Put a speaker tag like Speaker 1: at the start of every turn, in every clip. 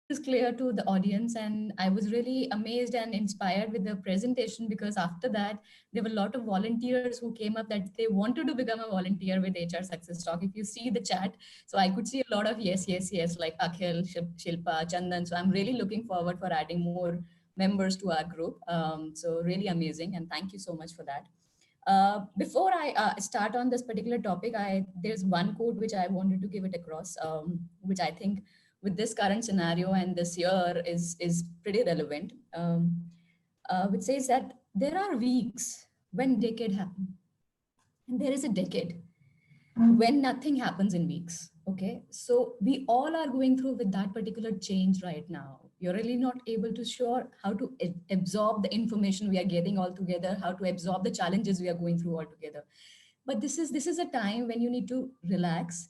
Speaker 1: is clear to the audience, and I was really amazed and inspired with the presentation, because after that there were a lot of volunteers who came up that they wanted to become a volunteer with HR Success Talk. If you see the chat, so I could see a lot of yes, yes, yes, like Akhil, Shilpa, Chandan. So I'm really looking forward for adding more members to our group. So really amazing, and thank you so much for that. Before I start on this particular topic, there's one quote which I wanted to give it across, which I think with this current scenario and this year is pretty relevant. Which says that there are weeks when decade happen, and there is a decade when nothing happens in weeks. Okay, so we all are going through with that particular change right now. You're really not able to sure how to absorb the information we are getting all together, how to absorb the challenges we are going through all together. But this is a time when you need to relax,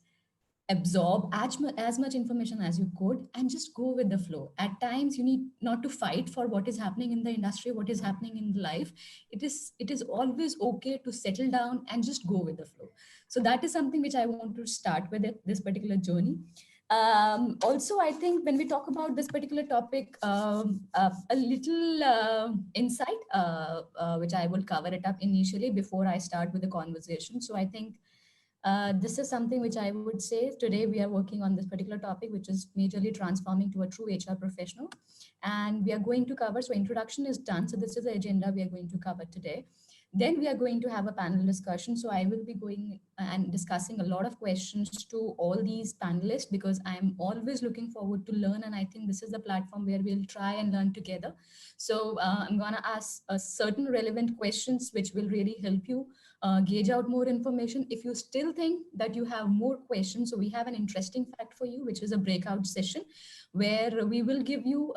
Speaker 1: absorb as much information as you could, and just go with the flow. At times you need not to fight for what is happening in the industry, what is happening in life. It is always okay to settle down and just go with the flow. So that is something which I want to start with this particular journey. Also, I think when we talk about this particular topic, a little insight, which I will cover it up initially before I start with the conversation. So I think this is something which I would say today we are working on this particular topic, which is majorly transforming to a true HR professional. And we are going to cover, so introduction is done. So this is the agenda we are going to cover today. Then we are going to have a panel discussion. So I will be going and discussing a lot of questions to all these panelists, because I'm always looking forward to learn. And I think this is the platform where we'll try and learn together. So I'm going to ask certain relevant questions, which will really help you gauge out more information. If you still think that you have more questions, so we have an interesting fact for you, which is a breakout session where we will give you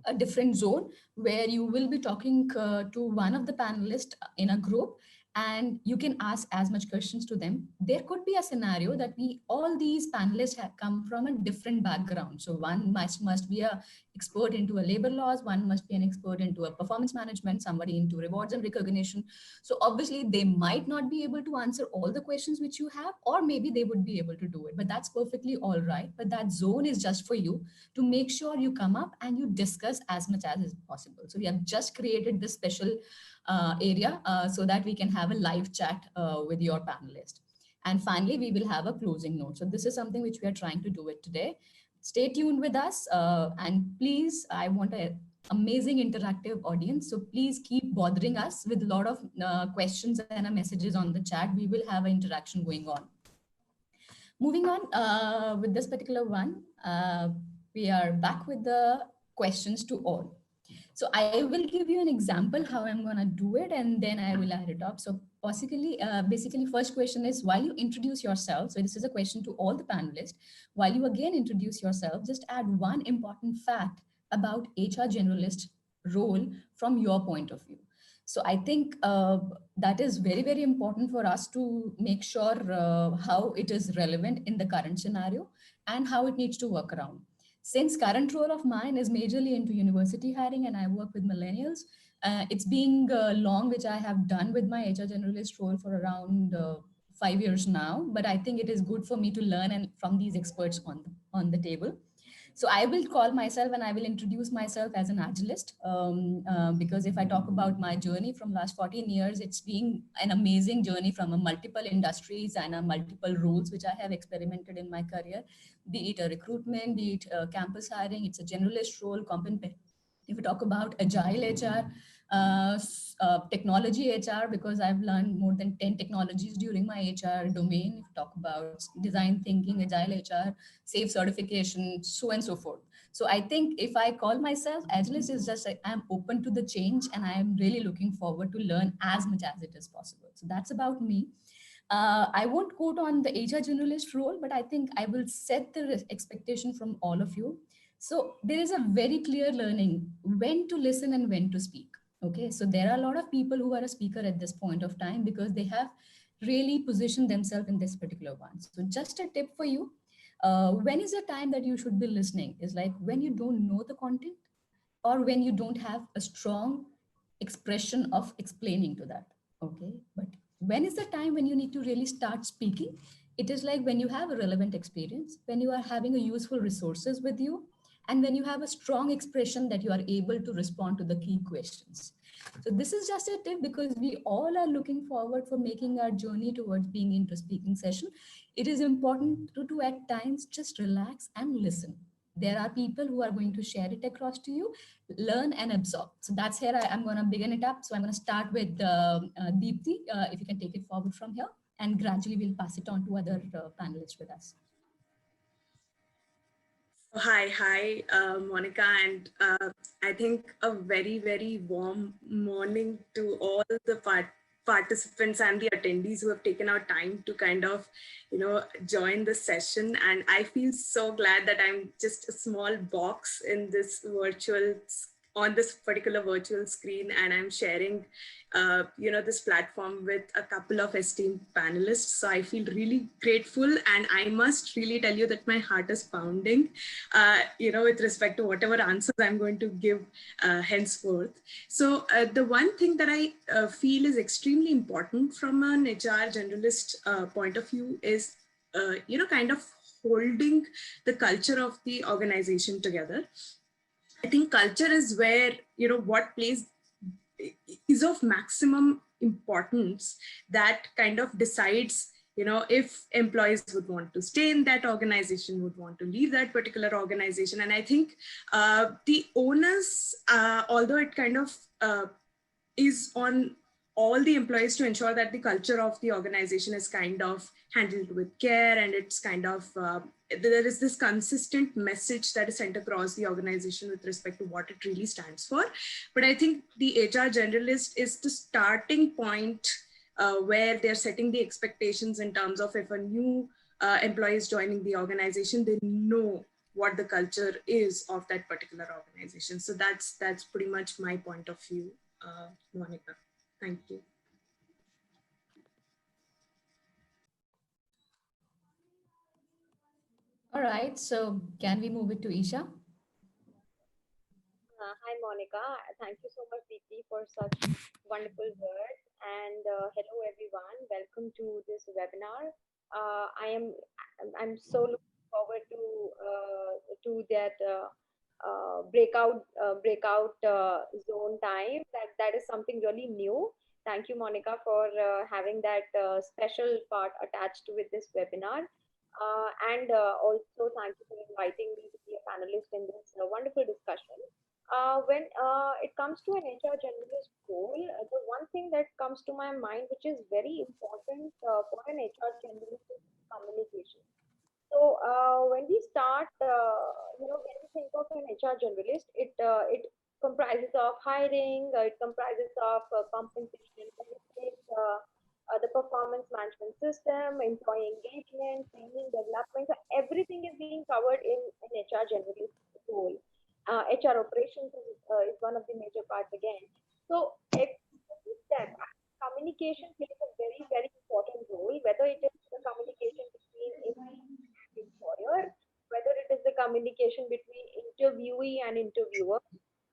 Speaker 1: a different zone where you will be talking to one of the panelists in a group, and you can ask as much questions to them. There could be a scenario that we all these panelists have come from a different background. So one must be a expert into a labor laws, one must be an expert into a performance management, somebody into rewards and recognition. So obviously they might not be able to answer all the questions which you have, or maybe they would be able to do it, but that's perfectly all right. But that zone is just for you to make sure you come up and you discuss as much as is possible. So we have just created this special area so that we can have a live chat with your panelist. And finally, we will have a closing note. So this is something which we are trying to do it today. Stay tuned with us, and please, I want a amazing interactive audience. So please keep bothering us with a lot of questions and messages on the chat. We will have an interaction going on. Moving on with this particular one, we are back with the questions to all. So I will give you an example how I'm going to do it, and then I will add it up. So basically, first question is, while you introduce yourself, so this is a question to all the panelists, while you again introduce yourself, just add one important fact about HR generalist role from your point of view. So I think that is very, very important for us to make sure how it is relevant in the current scenario and how it needs to work around. Since current role of mine is majorly into university hiring and I work with millennials, it's being long, which I have done with my HR generalist role for around 5 years now. But I think it is good for me to learn and from these experts on the table. So I will call myself and I will introduce myself as an agilist, because if I talk about my journey from last 14 years, it's been an amazing journey from a multiple industries and a multiple roles which I have experimented in my career, be it a recruitment, be it campus hiring, it's a generalist role, if we talk about agile HR, technology HR, because I've learned more than 10 technologies during my HR domain. If we talk about design thinking, agile HR, safe certification, so and so forth. So I think if I call myself agilist, is just like I'm open to the change and I'm really looking forward to learn as much as it is possible. So that's about me. I won't quote on the HR generalist role, but I think I will set the expectation from all of you. So there is a very clear learning when to listen and when to speak. Okay, so there are a lot of people who are a speaker at this point of time because they have really positioned themselves in this particular one. So just a tip for you, when is the time that you should be listening is like when you don't know the content or when you don't have a strong expression of explaining to that. Okay, but when is the time when you need to really start speaking? It is like when you have a relevant experience, when you are having a useful resources with you, And when you have a strong expression, that you are able to respond to the key questions. So this is just a tip, because we all are looking forward for making our journey towards being into speaking session. It is important to at times just relax and listen. There are people who are going to share it across to you, learn and absorb. So that's here I'm going to begin it up. So I'm going to start with Deepthi, if you can take it forward from here, and gradually we'll pass it on to other panelists with us.
Speaker 2: Hi, Monica, and I think a very, very warm morning to all the participants and the attendees who have taken out time to kind of, join the session. And I feel so glad that I'm just a small box in this on this particular virtual screen, and I'm sharing this platform with a couple of esteemed panelists. So I feel really grateful, and I must really tell you that my heart is pounding, with respect to whatever answers I'm going to give henceforth. So the one thing that I feel is extremely important from an HR generalist point of view is, kind of holding the culture of the organization together. I think culture is where, what plays is of maximum importance, that kind of decides, if employees would want to stay in that organization, would want to leave that particular organization. And I think the onus, although it kind of is on all the employees to ensure that the culture of the organization is kind of handled with care, and it's kind of there is this consistent message that is sent across the organization with respect to what it really stands for. But I think the HR generalist is the starting point where they're setting the expectations in terms of, if a new employee is joining the organization, they know what the culture is of that particular organization. So that's pretty much my point of view, Monica. Thank you.
Speaker 1: All right, so can we move it to Isha?
Speaker 3: Hi, Monica. Thank you so much, Deepthi, for such wonderful words. And hello, everyone. Welcome to this webinar. I'm so looking forward to that breakout zone time. That is something really new. Thank you, Monica, for having that special part attached with this webinar. And also thank you for inviting me to be a panelist in this wonderful discussion. When it comes to an HR generalist role, the one thing that comes to my mind, which is very important for an HR generalist, is communication. So when we start, when we think of an HR generalist, it comprises of hiring, it comprises of compensation, benefits, the performance management system, employee engagement, training, development. So everything is being covered in an HR generalist role. HR operations is one of the major parts again. So every step, communication plays a very, very important role, whether it is the communication between employer, whether it is the communication between interviewee and interviewer.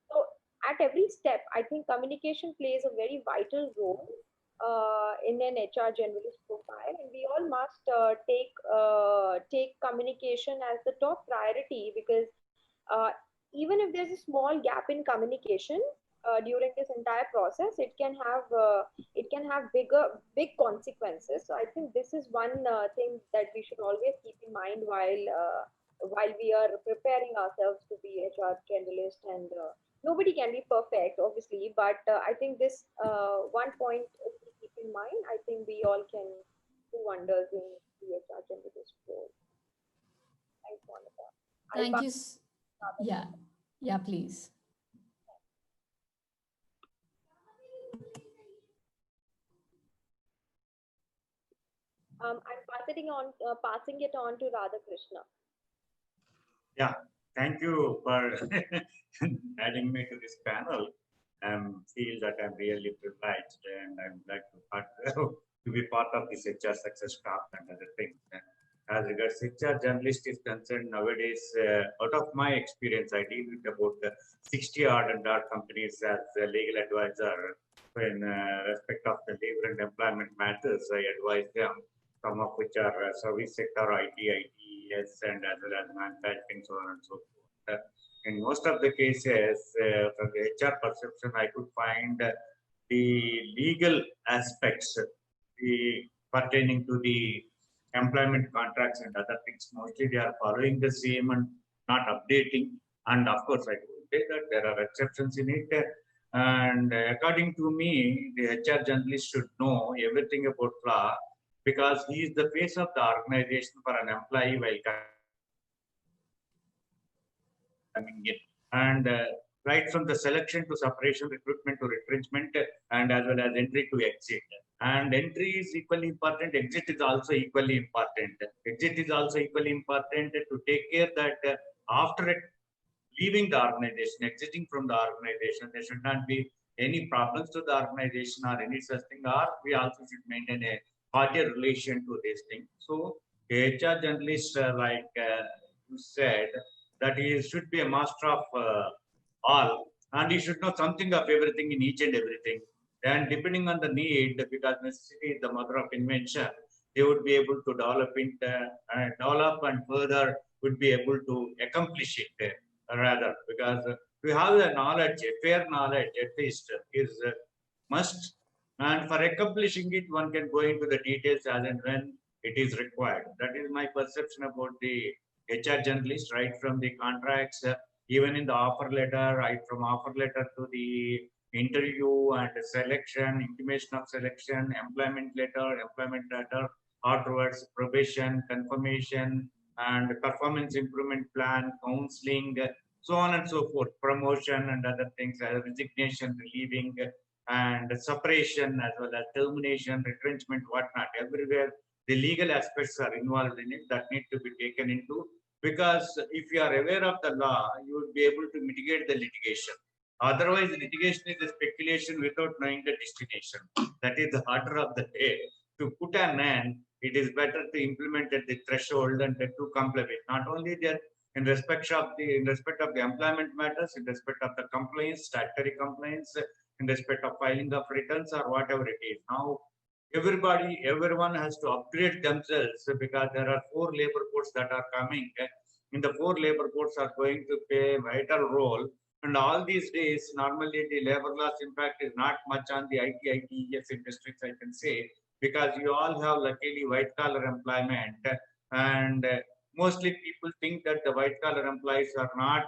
Speaker 3: So at every step, I think communication plays a very vital role in an HR generalist profile, and we all must take communication as the top priority, because uh, even if there's a small gap in communication during this entire process, it can have big consequences. So I think this is one thing that we should always keep in mind while we are preparing ourselves to be HR generalist. And nobody can be perfect, obviously, but I think this one point, if we keep in mind, I think we all can do wonders in the HR generalist role. Thanks, Monica.
Speaker 1: Thank you. Yeah, yeah, please.
Speaker 3: I'm passing it on to Radhakrishna.
Speaker 4: Yeah, thank you for adding me to this panel. I feel that I'm really privileged, and I'm glad to be part of this HR success talk and other things. And as regards HR journalist is concerned, nowadays, out of my experience, I deal with about 60 odd and odd companies as a legal advisor. In respect of the labor and employment matters, I advise them, some of which are service sector, IT, ITES, and as well as manufacturing, so on and so forth. in most of the cases, from the HR perception, I could find the legal aspects pertaining to the employment contracts and other things. Mostly they are following the same and not updating. And of course, I would say that there are exceptions in it. And according to me, the HR journalist should know everything about law because he is the face of the organization for an employee while coming in. And right from the selection to separation, recruitment to retrenchment, and as well as entry to exit. And entry is equally important. Exit is also equally important. Exit is also equally important to take care that after leaving the organization, exiting from the organization, there should not be any problems to the organization or any such thing, or we also should maintain a cordial relation to this thing. So, HR journalist, like you said, that he should be a master of all, and he should know something of everything in each and everything. And depending on the need, because necessity is the mother of invention, they would be able to develop it, develop and further would be able to accomplish it rather, because we have the knowledge, a fair knowledge at least is must, and for accomplishing it, one can go into the details as and when it is required. That is my perception about the HR journalist, right from the contracts, even in the offer letter, right from offer letter to the interview and selection, intimation of selection, employment letter, afterwards probation, confirmation, and performance improvement plan, counseling, so on and so forth, promotion and other things, resignation, relieving, and separation, as well as termination, retrenchment, whatnot. Everywhere the legal aspects are involved in it that need to be taken into, because if you are aware of the law, you would be able to mitigate the litigation. Otherwise, litigation is a speculation without knowing the destination. That is the order of the day. To put an end, it is better to implement at the threshold and to comply with. Not only that, in respect of the employment matters, in respect of the complaints, statutory complaints, in respect of filing of returns or whatever it is. Now, everyone has to upgrade themselves because there are 4 labor codes that are coming. In the 4 labor codes are going to play a vital role. And all these days, normally the labor loss impact is not much on the IT, ITES industries, I can say, because you all have luckily white collar employment. And mostly people think that the white collar employees are not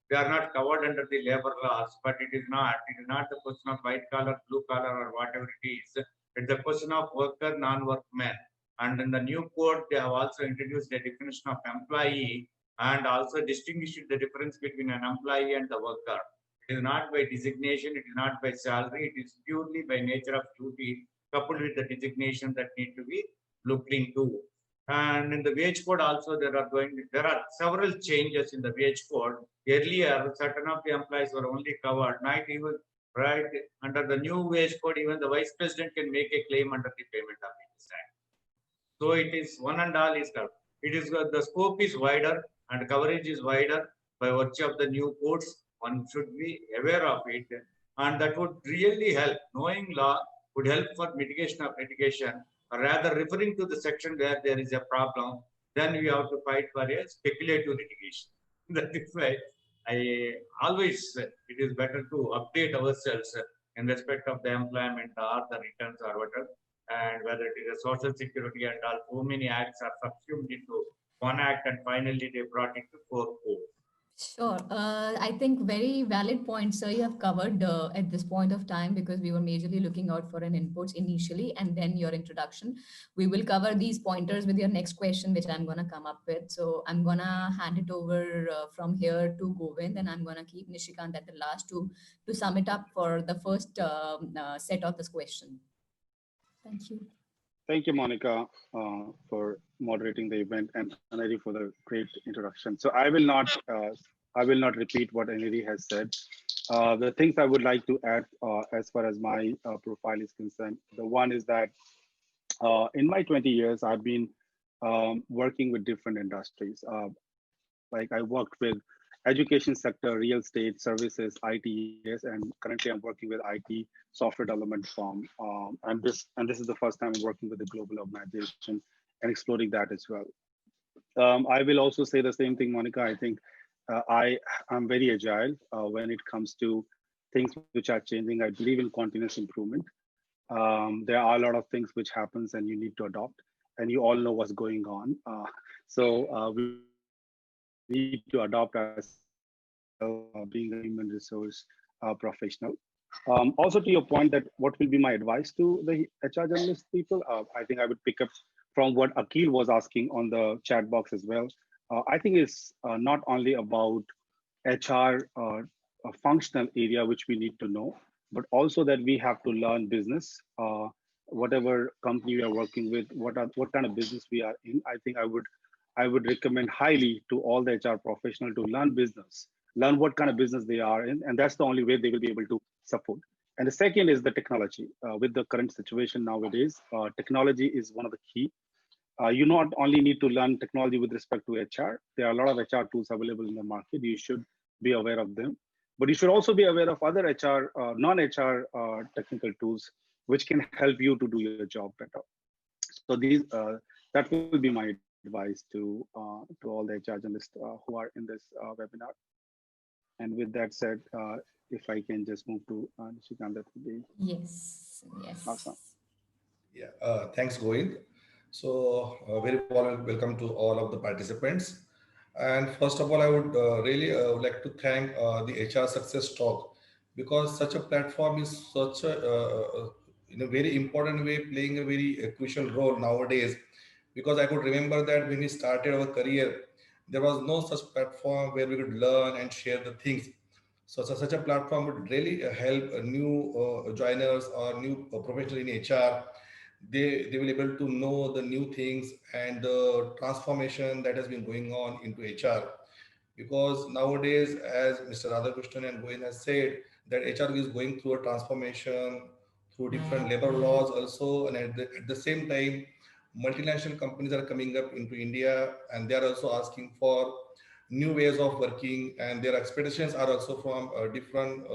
Speaker 4: they are not covered under the labor laws, but it is not. It is not the question of white collar, blue collar, or whatever it is. It's a question of worker, non-workman. And in the new code, they have also introduced a definition of employee and also distinguished the difference between an employee and the worker. It is not by designation, it is not by salary, it is purely by nature of duty, coupled with the designation that need to be looked into. And in the wage code also, there are several changes in the wage code. Earlier, certain of the employees were only covered, not even right under the new wage code. Even the vice president can make a claim under the payment of wages act. So it is one and all is covered. It is the scope is wider and coverage is wider by virtue of the new codes. One should be aware of it, and that would really help. Knowing law would help for mitigation of litigation. Rather, referring to the section where there is a problem, then we have to fight for a speculative litigation. That is why I always, it is better to update ourselves in respect of the employment or the returns or whatever, and whether it is a social security and all. So many acts are subsumed into one act, and finally they brought it to 4 codes.
Speaker 1: Sure. I think very valid points, sir, you have covered at this point of time, because we were majorly looking out for an inputs initially and then your introduction. We will cover these pointers with your next question, which I'm going to come up with. So I'm going to hand it over from here to Govind, and I'm going to keep Nishikant at the last to sum it up for the first set of this question. Thank you.
Speaker 5: Thank you, Monica, for moderating the event, and Aneri for the great introduction. So I will not repeat what Aneri has said. The things I would like to add as far as my profile is concerned, the one is that in my 20 years, I've been working with different industries. Like I worked with education sector, real estate, services, ITES, and currently I'm working with IT software development firm. And this is the first time I'm working with a global organization and exploring that as well. I will also say the same thing, Monica. I think I'm very agile when it comes to things which are changing. I believe in continuous improvement. There are a lot of things which happens and you need to adopt, and you all know what's going on. We need to adopt ourselves being a human resource professional. Also, to your point, that what will be my advice to the HR journalist people? I think I would pick up from what Akil was asking on the chat box as well. I think it's not only about HR a functional area which we need to know, but also that we have to learn business. Whatever company we are working with, what kind of business we are in. I think I would recommend highly to all the HR professional to learn business, learn what kind of business they are in, and that's the only way they will be able to support. And the second is the technology. With the current situation nowadays, technology is one of the key. You not only need to learn technology with respect to HR, there are a lot of HR tools available in the market. You should be aware of them. But you should also be aware of other HR, non-HR technical tools, which can help you to do your job better. So that will be my advice to all the HR journalists who are in this webinar. And with that said, if I can just move to Nishikant, that would be
Speaker 1: Yes.
Speaker 5: awesome.
Speaker 6: Yeah, thanks, Govind. So, very warm welcome to all of the participants. And first of all, I would really like to thank the HR Success Talk, because such a platform is such a in a very important way playing a very crucial role nowadays. Because I could remember that when we started our career, there was no such platform where we could learn and share the things. So such a platform would really help new joiners or new professional in HR. They will able to know the new things and the transformation that has been going on into HR. Because nowadays, as Mr. Radhakrishnan and Govind has said, that HR is going through a transformation through different labor laws also, and at the same time, multinational companies are coming up into India, and they are also asking for new ways of working, and their expectations are also from different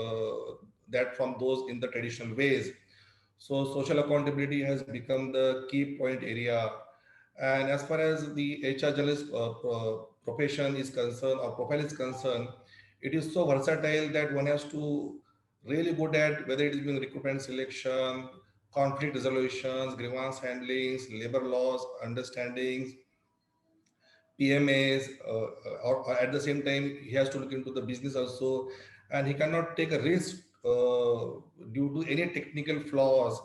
Speaker 6: that from those in the traditional ways. So social accountability has become the key point area. And as far as the HR journalist profession is concerned or profile is concerned, it is so versatile that one has to really good at whether it is being recruitment selection, conflict resolutions, grievance handlings, labor laws, understandings, PMAs, or at the same time, he has to look into the business also, and he cannot take a risk due to any technical flaws.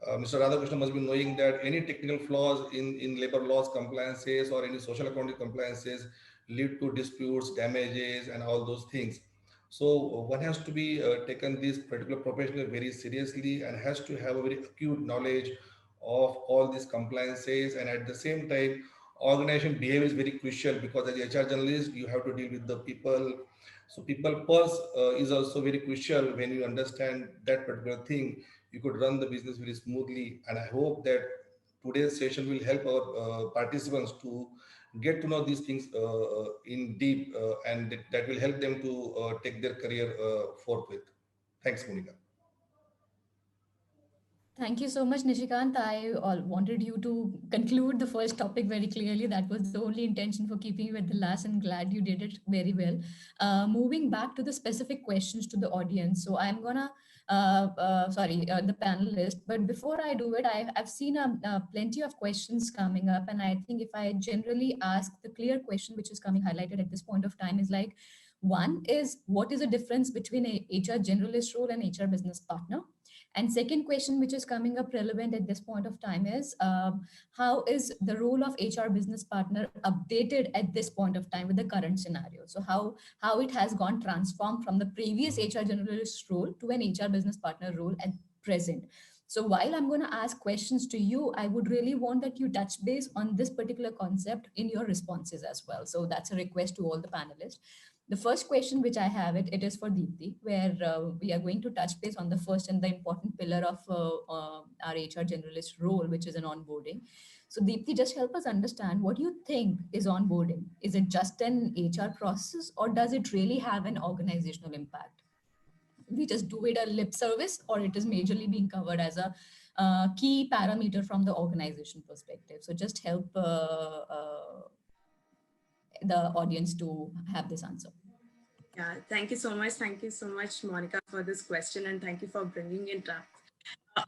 Speaker 6: Mr. Radhakrishnan must be knowing that any technical flaws in labor laws compliances or any social accounting compliances lead to disputes, damages, and all those things. So one has to be taken this particular professional very seriously and has to have a very acute knowledge of all these compliances. And at the same time, organization behavior is very crucial, because as a HR journalist, you have to deal with the people. So people pulse is also very crucial. When you understand that particular thing, you could run the business very smoothly. And I hope that today's session will help our participants to get to know these things in deep, and that will help them to take their career forthwith. Thanks, Monica.
Speaker 1: Thank you so much, Nishikant. I wanted you to conclude the first topic very clearly. That was the only intention for keeping you at the last, and glad you did it very well. Moving back to the specific questions to the audience. So I'm gonna, the panelist. But before I do it, I've seen plenty of questions coming up. And I think if I generally ask the clear question, which is coming highlighted at this point of time, is like, one is, what is the difference between a HR generalist role and HR business partner? And second question, which is coming up relevant at this point of time, is how is the role of HR business partner updated at this point of time with the current scenario? So how it has gone transformed from the previous HR generalist role to an HR business partner role at present. So while I'm going to ask questions to you, I would really want that you touch base on this particular concept in your responses as well. So that's a request to all the panelists. The first question which I have, it is for Deepti, where we are going to touch base on the first and the important pillar of our HR generalist role, which is an onboarding. So Deepti, just help us understand, what do you think is onboarding? Is it just an HR process, or does it really have an organizational impact? We just do it a lip service, or it is majorly being covered as a key parameter from the organization perspective? So just help the audience to have this answer.
Speaker 2: Yeah, thank you so much. Thank you so much, Monica, for this question, and thank you for bringing it up.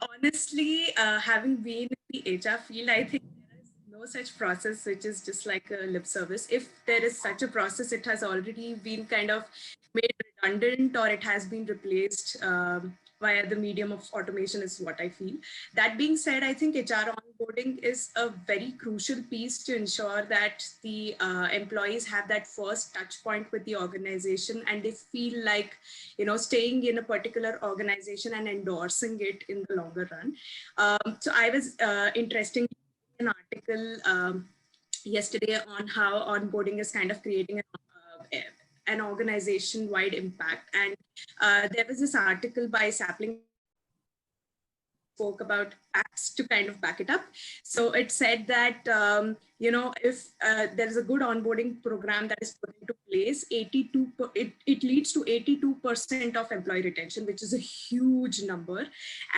Speaker 2: Honestly, having been in the HR field, I think there is no such process which is just like a lip service. If there is such a process, it has already been kind of made redundant or it has been replaced via the medium of automation, is what I feel. That being said, I think HR onboarding is a very crucial piece to ensure that the employees have that first touch point with the organization and they feel like, staying in a particular organization and endorsing it in the longer run. So I was interesting an article yesterday on how onboarding is kind of creating an organization-wide impact. And there was this article by Sapling spoke about facts to kind of back it up. So it said that, if there is a good onboarding program that is put into place, it leads to 82% of employee retention, which is a huge number.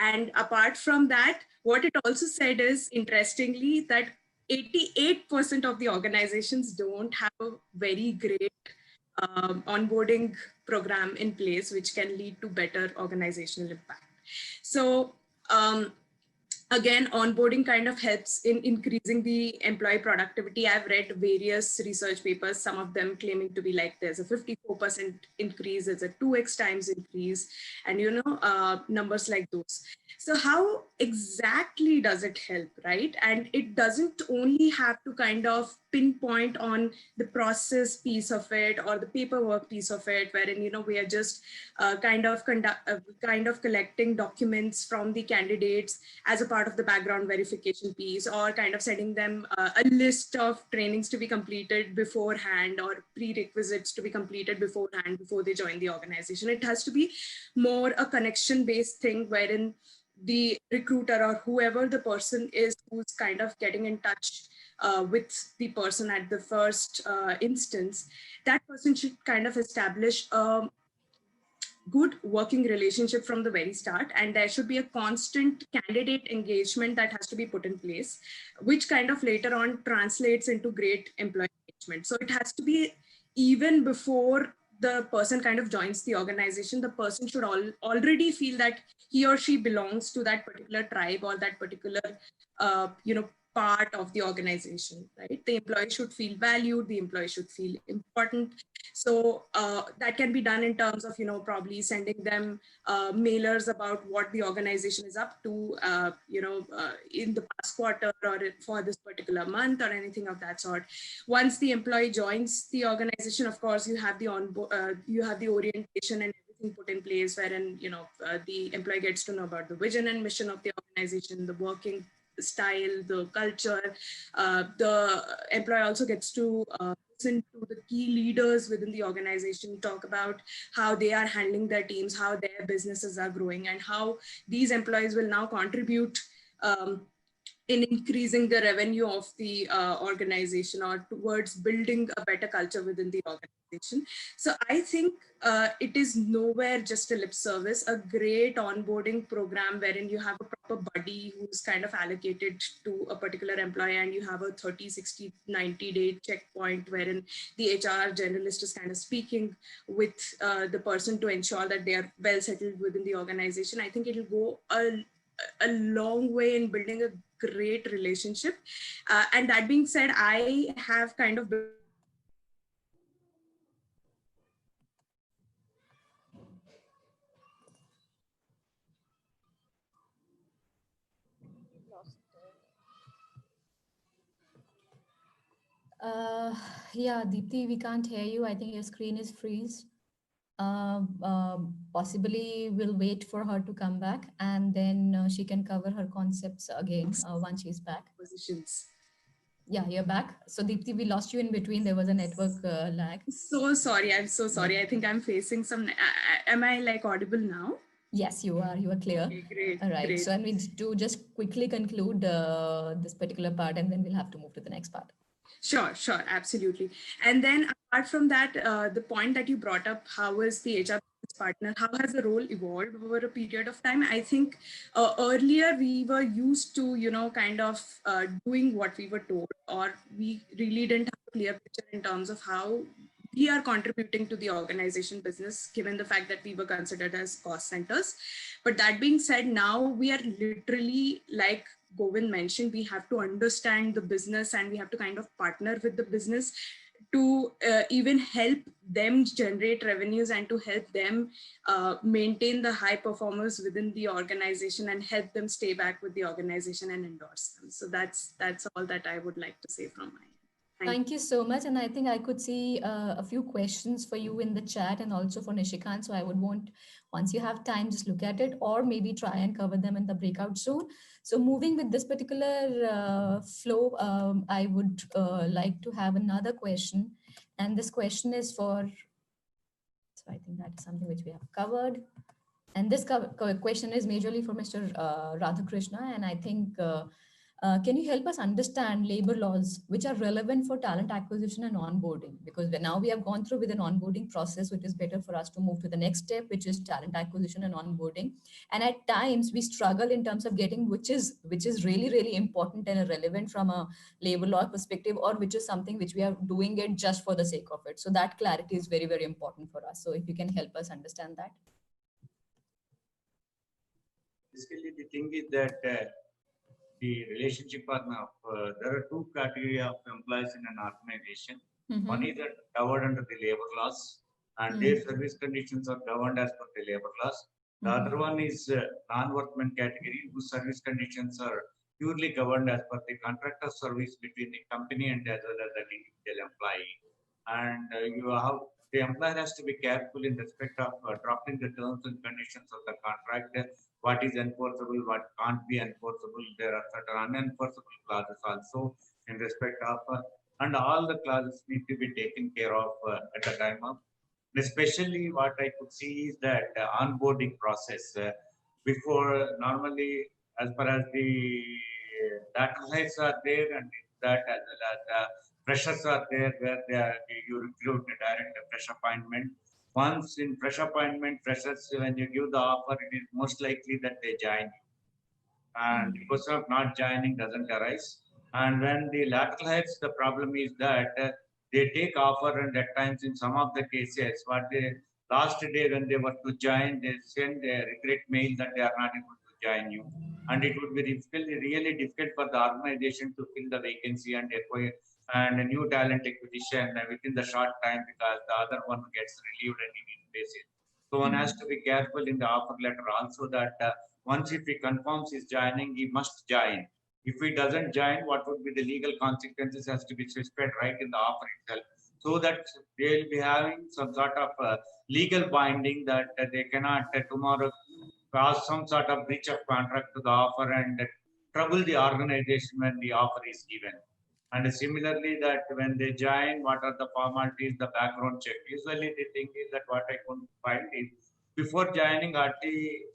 Speaker 2: And apart from that, what it also said is, interestingly, that 88% of the organizations don't have a very great onboarding program in place, which can lead to better organizational impact. So again, onboarding kind of helps in increasing the employee productivity. I've read various research papers, some of them claiming to be like there's a 54% increase, there's a 2x times increase, and numbers like those. So how exactly does it help, right? And it doesn't only have to kind of pinpoint on the process piece of it or the paperwork piece of it, wherein we are just kind of collecting documents from the candidates as a part of the background verification piece, or kind of sending them a list of trainings to be completed beforehand or prerequisites to be completed beforehand before they join the organization. It has to be more a connection-based thing, wherein the recruiter or whoever the person is who's kind of getting in touch with the person at the first instance, that person should kind of establish a good working relationship from the very start, and there should be a constant candidate engagement that has to be put in place, which kind of later on translates into great employee engagement. So it has to be even before the person kind of joins the organization, the person should already feel that he or she belongs to that particular tribe or that particular part of the organization, right? The employee should feel valued, the employee should feel important. So that can be done in terms of, probably sending them mailers about what the organization is up to, in the past quarter or for this particular month or anything of that sort. Once the employee joins the organization, of course, you have the orientation and everything put in place, wherein, the employee gets to know about the vision and mission of the organization, the working style, the culture. The employee also gets to listen to the key leaders within the organization, talk about how they are handling their teams, how their businesses are growing, and how these employees will now contribute in increasing the revenue of the organization or towards building a better culture within the organization. So I think it is nowhere just a lip service. A great onboarding program wherein you have a proper buddy who's kind of allocated to a particular employee, and you have a 30, 60, 90-day checkpoint wherein the HR generalist is kind of speaking with the person to ensure that they are well settled within the organization. I think it'll go a long way in building a great relationship. And that being said, I have kind of
Speaker 1: Yeah, Deepthi, we can't hear you. I think your screen is freeze. Possibly we'll wait for her to come back, and then she can cover her concepts again once she's back.
Speaker 2: positions.
Speaker 1: Yeah, you're back. So Deepthi, we lost you in between. There was a network lag.
Speaker 2: So sorry. I'm so sorry.
Speaker 1: Yeah.
Speaker 2: I think I'm facing some, am I like audible now?
Speaker 1: Yes, you are. You are clear.
Speaker 2: Okay, great.
Speaker 1: All right.
Speaker 2: Great.
Speaker 1: So I mean, to just quickly conclude this particular part, and then we'll have to move to the next part.
Speaker 2: Sure, absolutely. And then apart from that, the point that you brought up, how is the HR partner, how has the role evolved over a period of time? I think earlier we were used to, kind of doing what we were told, or we really didn't have a clear picture in terms of how we are contributing to the organization business, given the fact that we were considered as cost centers. But that being said, now we are literally, like Govind mentioned, we have to understand the business and we have to kind of partner with the business to even help them generate revenues and to help them maintain the high performers within the organization and help them stay back with the organization and endorse them. So that's all that I would like to say from my end.
Speaker 1: Thank you so much. And I think I could see a few questions for you in the chat and also for Nishikant. So I would want, once you have time, just look at it or maybe try and cover them in the breakout soon. So moving with this particular flow, I would like to have another question. And this question is for, so I think that is something which we have covered. And this question is majorly for Mr. Radhakrishna. And I think, can you help us understand labor laws which are relevant for talent acquisition and onboarding? Because now we have gone through with an onboarding process, which is better for us to move to the next step, which is talent acquisition and onboarding. And at times we struggle in terms of getting which is really, really important and relevant from a labor law perspective, or which is something which we are doing it just for the sake of it. So that clarity is very, very important for us. So if you can help us understand that.
Speaker 4: Basically, the thing is that the relationship partner, there are two categories of employees in an organization.
Speaker 1: Mm-hmm.
Speaker 4: One is that covered under the labor laws, and their service conditions are governed as per the labor laws. The other one is non-workman category, whose service conditions are purely governed as per the contract of service between the company and as well as the individual employee. And the employer has to be careful in respect of drafting the terms and conditions of the contract, what is enforceable, what can't be enforceable. There are certain unenforceable clauses also in respect of, and all the clauses need to be taken care of at the time of. Especially what I could see is that onboarding process before normally, as far as the data sets are there, and that as well as freshers are there, where you recruit a direct fresh appointment. Once in fresh appointment, freshers, when you give the offer, it is most likely that they join you. And the question of not joining doesn't arise. And when the lateral hires, the problem is that they take offer, and at times in some of the cases, what they last day when they were to join, they send a regret mail that they are not able to join you. And it would be really difficult for the organization to fill the vacancy and acquire and a new talent acquisition within the short time, because the other one gets relieved on an immediate basis. So one has to be careful in the offer letter also that once if he confirms his joining, he must join. If he doesn't join, what would be the legal consequences has to be specified right in the offer itself, so that they will be having some sort of legal binding that they cannot tomorrow cause some sort of breach of contract to the offer and trouble the organization when the offer is given. And similarly, that when they join, what are the formalities, the background check. Usually the thing is that what I couldn't find is before joining,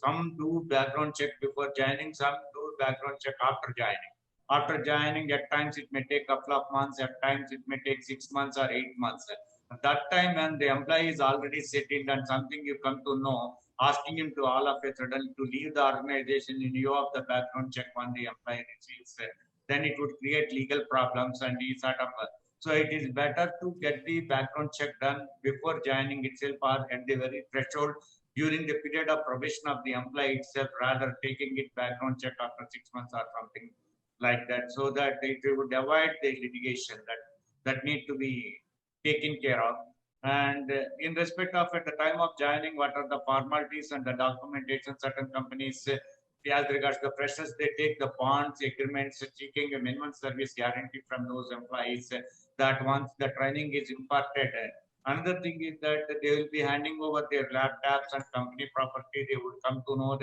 Speaker 4: some do background check before joining, some do background check after joining. After joining, at times it may take a couple of months, at times it may take 6 months or 8 months. At that time, when the employee is already settled and something you come to know, asking him to all of a sudden to leave the organization in view of the background check when the employee receives, then it would create legal problems and these sort of. So it is better to get the background check done before joining itself or at the very threshold during the period of probation of the employee itself, rather taking it background check after 6 months or something like that, so that it would avoid the litigation that need to be taken care of. And in respect of at the time of joining, what are the formalities and the documentation? Certain companies, as regards the freshers, they take the bonds, agreements, seeking a minimum service guarantee from those employees that once the training is imparted. Another thing is that they will be handing over their laptops and company property. They would come to know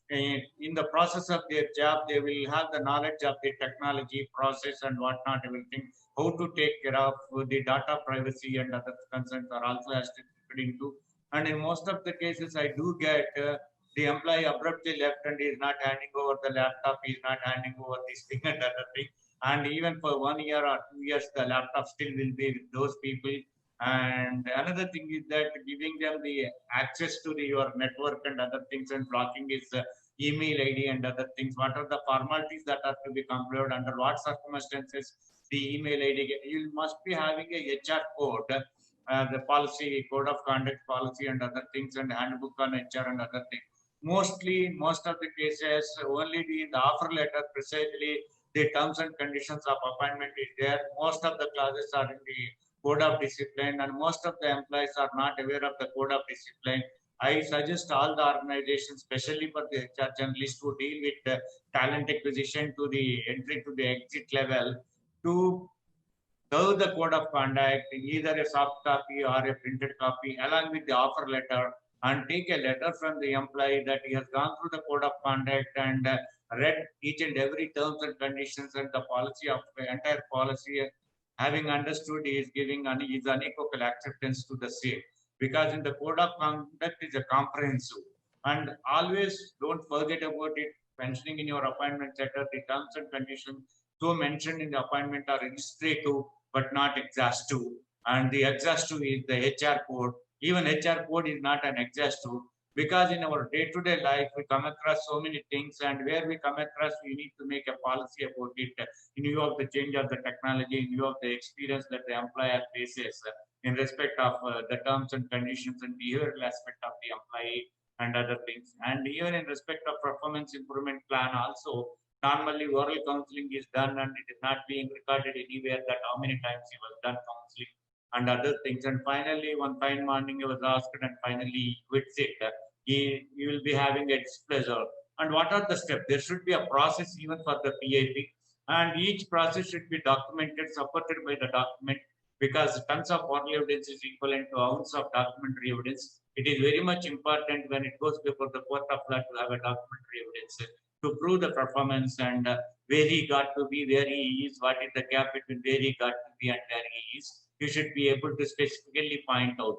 Speaker 4: in the process of their job, they will have the knowledge of the technology process and whatnot, everything, how to take care of the data privacy and other concerns are also has to be into. And in most of the cases, I do get the employee abruptly left and is not handing over the laptop, is not handing over this thing and other thing. And even for 1 year or 2 years, the laptop still will be with those people. And another thing is that giving them the access to your network and other things and blocking is email ID and other things. What are the formalities that are to be complied, under what circumstances the email ID? You must be having a HR code the policy, code of conduct policy and other things, and handbook on HR and other things. Mostly, most of the cases, only in the offer letter, precisely the terms and conditions of appointment is there. Most of the clauses are in the code of discipline, and most of the employees are not aware of the code of discipline. I suggest all the organizations, especially for the HR journalists who deal with the talent acquisition to the entry to the exit level, to serve the code of conduct, either a soft copy or a printed copy, along with the offer letter, and take a letter from the employee that he has gone through the code of conduct and read each and every terms and conditions and the policy of the entire policy, having understood he is giving his unequivocal acceptance to the same. Because in the code of conduct is a comprehensive, and always don't forget about it, mentioning in your appointment letter the terms and conditions so mentioned in the appointment are illustrative but not exhaustive. And the exhaustive is the HR code. Even HR code is not an exhaustive, because in our day-to-day life we come across so many things, and where we come across we need to make a policy about it in view of the change of the technology, in view of the experience that the employer faces in respect of the terms and conditions and behavioral aspect of the employee and other things. And even in respect of performance improvement plan also, normally oral counseling is done and it is not being recorded anywhere that how many times he was done counseling and other things. And finally, one fine morning he was asked and finally he quits it. He will be having a displeasure. And what are the steps? There should be a process even for the PIP, and each process should be documented, supported by the document, because tons of oral evidence is equivalent to ounce of documentary evidence. It is very much important when it goes before the court of law to have a documentary evidence to prove the performance and where he got to be, where he is, what is the gap between where he got to be and where he is. You should be able to specifically point out.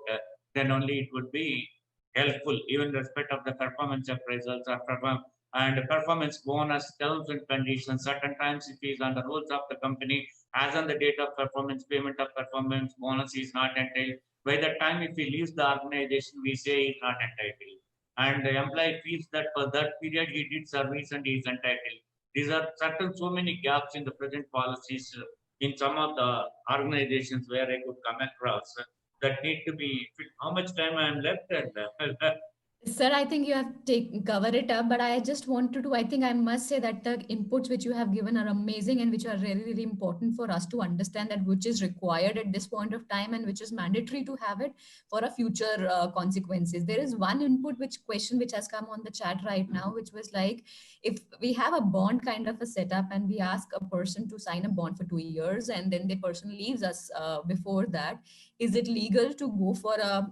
Speaker 4: Then only it would be helpful, even in respect of the performance appraisals or performance bonus terms and conditions. Certain times, if he is on the rules of the company, as on the date of performance, payment of performance bonus is not entailed. By the time if he leaves the organization, we say he is not entitled. And the employee feels that for that period he did service and he is entitled. These are certain so many gaps in the present policies in some of the organizations where I could come across that need to be fit. How much time I am left? And
Speaker 1: Sir, I think you have covered it up, but I just wanted to, I think I must say that the inputs which you have given are amazing and which are really, really important for us to understand that which is required at this point of time and which is mandatory to have it for a future consequences. There is one input question which has come on the chat right now, which was like, if we have a bond kind of a setup and we ask a person to sign a bond for 2 years and then the person leaves us before that, is it legal to go for a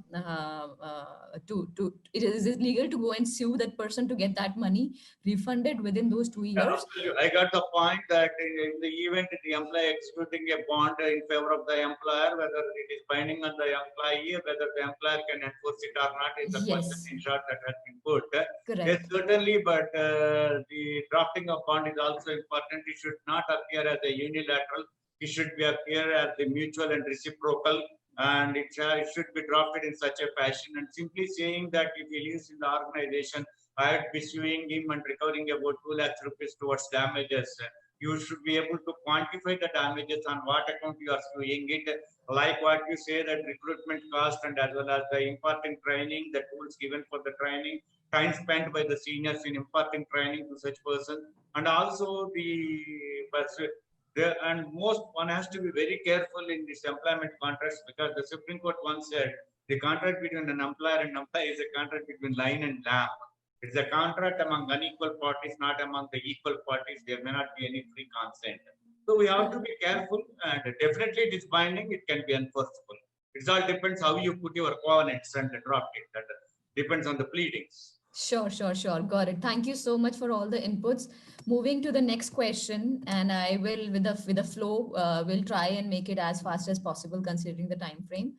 Speaker 1: is it legal to go and sue that person to get that money refunded within those 2 years?
Speaker 4: Absolutely. I got the point that in the event the employee executing a bond in favor of the employer, whether it is binding on the employee, whether the employer can enforce it or not, is the question in short that has been put.
Speaker 1: Correct.
Speaker 4: Yes, certainly, but the drafting of bond is also important. It should not appear as a unilateral. It should appear as the mutual and reciprocal, and it should be drafted in such a fashion. And simply saying that if he lives in the organization, I would be suing him and recovering about 2 lakhs rupees towards damages. You should be able to quantify the damages on what account you are suing it. Like what you say, that recruitment cost and as well as the imparting training, the tools given for the training, time spent by the seniors in imparting training to such person, and also and most one has to be very careful in this employment contracts, because the Supreme Court once said the contract between an employer and employee is a contract between lion and lamb. It's a contract among unequal parties, not among the equal parties. There may not be any free consent. So we have to be careful, and definitely it is binding, it can be enforceable. It all depends how you put your covenants and draft it. That depends on the pleadings.
Speaker 1: Sure. Got it. Thank you so much for all the inputs. Moving to the next question, and I will, with the flow, will try and make it as fast as possible considering the time frame.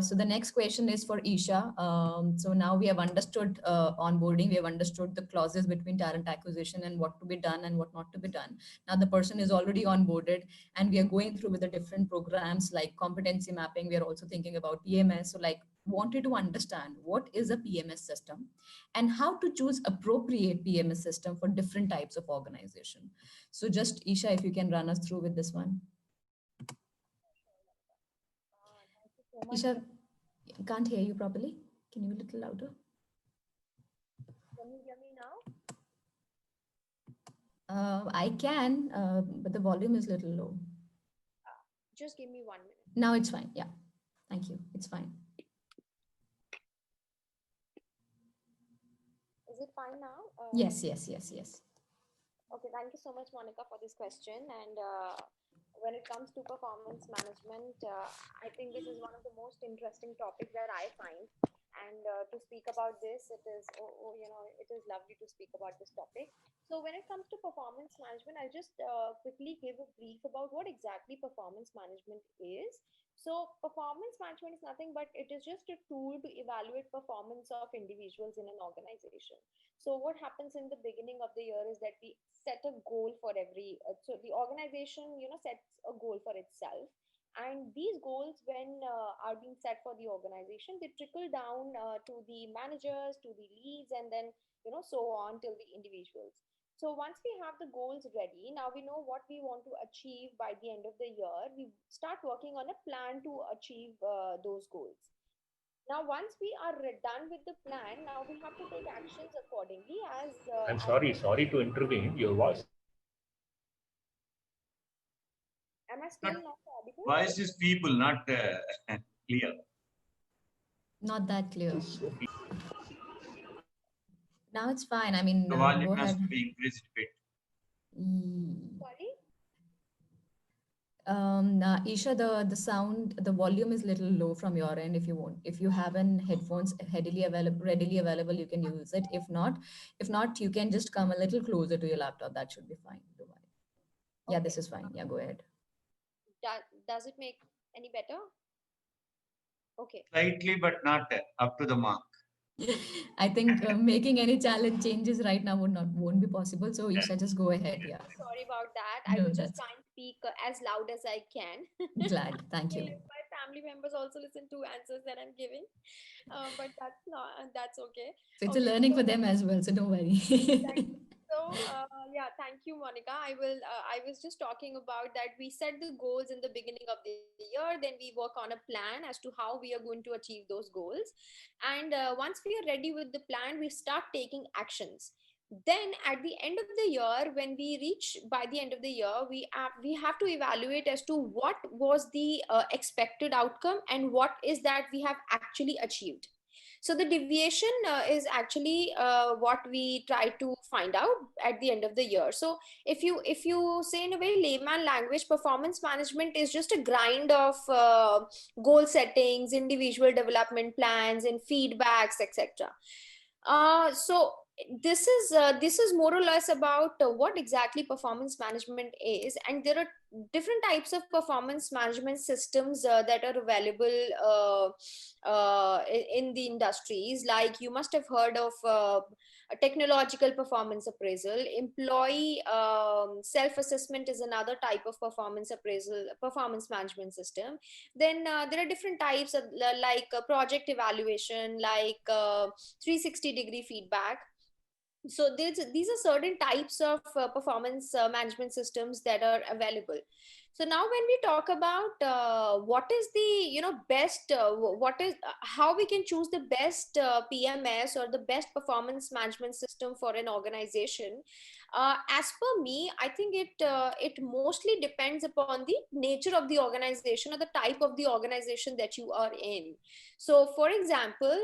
Speaker 1: So the next question is for Isha. So now we have understood onboarding, we have understood the clauses between talent acquisition and what to be done and what not to be done. Now the person is already onboarded and we are going through with the different programs like competency mapping. We are also thinking about PMS. So like wanted to understand what is a PMS system and how to choose appropriate PMS system for different types of organization. So just Isha, if you can run us through with this one.
Speaker 3: so much.
Speaker 1: Isha, can't hear you properly. Can you be a little louder?
Speaker 3: Can you hear me now?
Speaker 1: I can, but the volume is a little low.
Speaker 3: Just give me 1 minute.
Speaker 1: Now it's fine. Yeah. Thank you. It's fine.
Speaker 3: Is it fine now?
Speaker 1: Yes, yes, yes, yes.
Speaker 3: Okay, thank you so much, Monica, for this question. And when it comes to performance management, I think this is one of the most interesting topics that I find. And to speak about this, it is, it is lovely to speak about this topic. So when it comes to performance management, I'll just quickly give a brief about what exactly performance management is. So performance management is nothing but it is just a tool to evaluate performance of individuals in an organization. So what happens in the beginning of the year is that we set a goal for every, so the organization, sets a goal for itself. And these goals, when are being set for the organization, they trickle down to the managers, to the leads, and then, so on till the individuals. So once we have the goals ready, now we know what we want to achieve by the end of the year. We start working on a plan to achieve those goals. Now, once we are done with the plan, now we have to take actions accordingly
Speaker 7: I'm
Speaker 3: as
Speaker 7: sorry to intervene. Your voice.
Speaker 3: am I still not audible?
Speaker 4: Voice is feeble, not clear.
Speaker 1: Not that clear. Now it's fine. I mean,
Speaker 4: The
Speaker 1: go
Speaker 4: volume has
Speaker 1: ahead.
Speaker 4: to be increased a bit.
Speaker 3: Sorry?
Speaker 1: Isha, the sound, the volume is little low from your end. If you want, if you have an headphones readily available, you can use it. If not, you can just come a little closer to your laptop. That should be fine. Don't worry. Yeah,
Speaker 3: Okay.
Speaker 1: this is fine. Yeah, go ahead.
Speaker 3: Does it make any better? Okay.
Speaker 4: Slightly, but not up to the mark.
Speaker 1: I think making any challenge changes right now won't be possible. So Isha, just go ahead. Yeah.
Speaker 3: Sorry about that. I
Speaker 1: No,
Speaker 3: will just
Speaker 1: that's
Speaker 3: try and speak as loud as I can.
Speaker 1: glad. Thank you.
Speaker 3: If my family members also listen to answers that I'm giving, but that's okay.
Speaker 1: So it's a
Speaker 3: Okay,
Speaker 1: learning
Speaker 3: so-
Speaker 1: for them as well. So don't worry.
Speaker 3: So yeah, thank you, Monica. I was just talking about that we set the goals in the beginning of the year, then we work on a plan as to how we are going to achieve those goals. And once we are ready with the plan, we start taking actions. Then at the end of the year, when we reach by the end of the year, we have to evaluate as to what was the expected outcome and what is that we have actually achieved. So the deviation is actually what we try to find out at the end of the year. So if you say in a very layman language, performance management is just a grind of goal settings, individual development plans, and feedbacks, etc. So this is more or less about what exactly performance management is, and there are different types of performance management systems that are available in the industries. Like you must have heard of a technological performance appraisal. Employee self-assessment is another type of performance management system. Then there are different types of like project evaluation, like 360-degree feedback. So these are certain types of performance management systems that are available. So now when we talk about what is the best what is how we can choose the best PMS or the best performance management system for an organization, as per me, I think it mostly depends upon the nature of the organization or the type of the organization that you are in. So for example,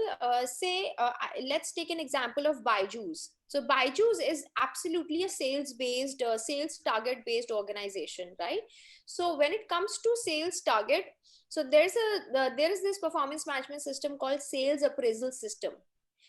Speaker 3: let's take an example of Byju's. So Byju's is absolutely a sales-based, sales target-based organization, right? So when it comes to sales target, so there is this performance management system called sales appraisal system.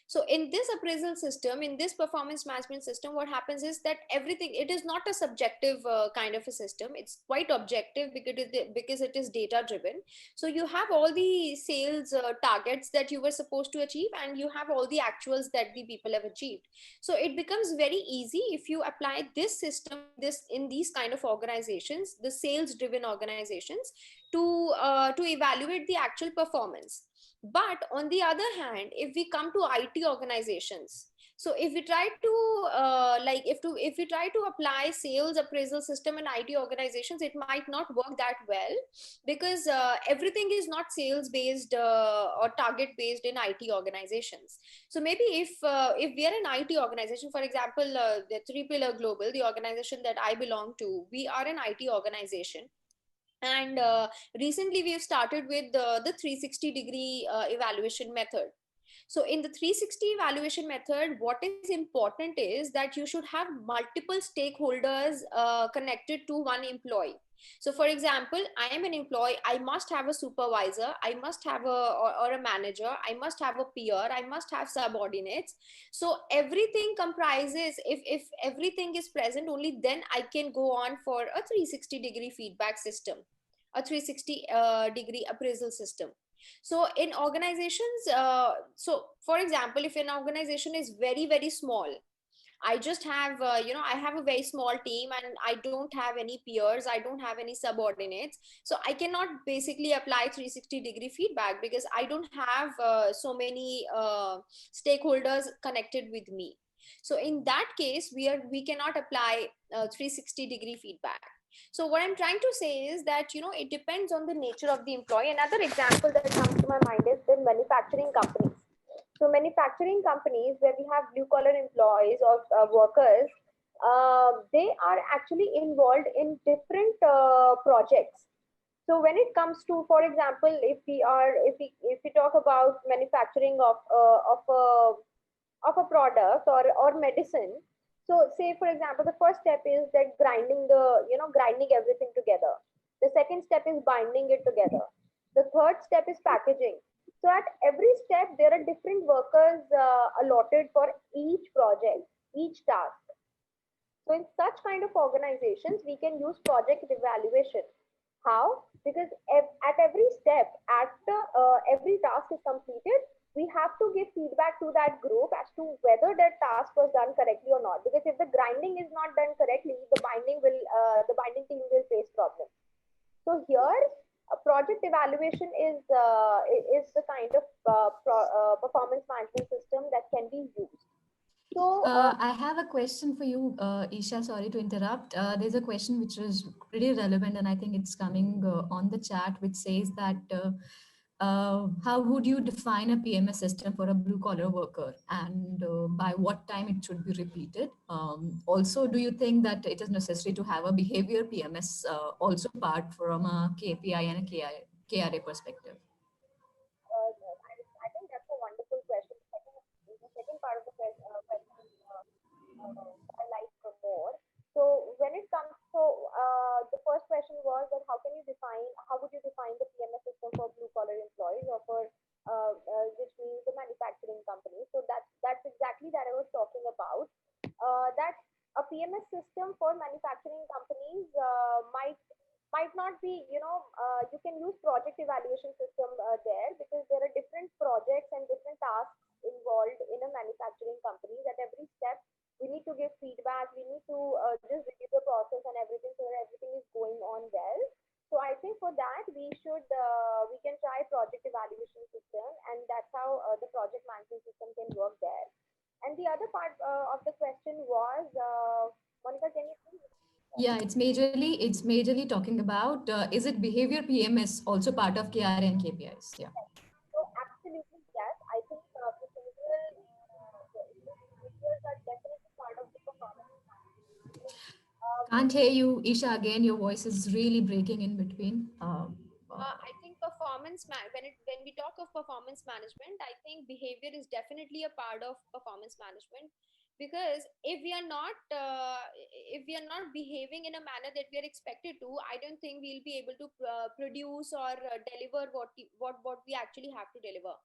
Speaker 3: So in this appraisal system, in this performance management system, what happens is that everything, it is not a subjective kind of a system. It's quite objective because it is data driven. So you have all the sales targets that you were supposed to achieve, and you have all the actuals that the people have achieved. So it becomes very easy if you apply this system in these kind of organizations, the sales driven organizations, to evaluate the actual performance. But on the other hand, if we come to IT organizations, So if we try to if we try to apply sales appraisal system in IT organizations, it might not work that well, because everything is not sales based or target based in IT organizations. So maybe if we are an IT organization, for example, the Three Pillar Global, the organization that I belong to, we are an IT organization. And recently we have started with the 360-degree evaluation method. So in the 360 evaluation method, what is important is that you should have multiple stakeholders connected to one employee. So for example, I am an employee, I must have a supervisor, I must have or a manager, I must have a peer, I must have subordinates. So everything comprises, if everything is present, only then I can go on for a 360-degree feedback system, a 360-degree appraisal system. So in organizations, so for example, if an organization is very, very small, I just have, I have a very small team and I don't have any peers, I don't have any subordinates. So I cannot basically apply 360-degree feedback because I don't have so many stakeholders connected with me. So in that case, we cannot apply 360-degree feedback. So what I'm trying to say is that, it depends on the nature of the employee. Another example that comes to my mind is the manufacturing companies. So manufacturing companies where we have blue collar employees or workers, they are actually involved in different projects. So when it comes to, for example, if we talk about manufacturing of a product or medicine. So say, for example, the first step is that grinding everything together. The second step is binding it together. The third step is packaging. So at every step, there are different workers allotted for each project, each task. So in such kind of organizations, we can use project evaluation. How? Because at every step, after every task is completed, we have to give feedback to that group as to whether that task was done correctly or not. Because if the grinding is not done correctly, the binding team will face problems. So here, a project evaluation is the kind of performance management system that can be used. So
Speaker 1: I have a question for you, Isha. Sorry to interrupt. There's a question which is pretty relevant, and I think it's coming on the chat, which says that how would you define a PMS system for a blue collar worker, and by what time it should be repeated? Also, do you think that it is necessary to have a behavior PMS also part from a KPI and a KRA perspective?
Speaker 3: I think that's a wonderful question. The second part of the question I like more. So when it comes to the first question was that how would you define the PMS system for blue collar employees or for which means the manufacturing company. So that's exactly that I was talking about. That a PMS system for manufacturing companies might not be, you can use project evaluation system there, because there are different projects and different tasks involved in a manufacturing company. At every step we need to give feedback, we need to just review the process and everything, so that everything is going on well. So I think for that we can try project evaluation system, and that's how the project management system can work there. And the other part of the question was, Monica, can you please?
Speaker 1: Yeah, it's majorly talking about is it behavior PMS also part of KRA and KPIs? Yeah.
Speaker 3: So absolutely yes. I think behaviors are definitely part of the performance management.
Speaker 1: Can't hear you, Isha. Again, your voice is really breaking in between.
Speaker 3: I think when we talk of performance management, I think behavior is definitely a part of performance management, because if we are not behaving in a manner that we are expected to, I don't think we'll be able to produce or deliver what we actually have to deliver.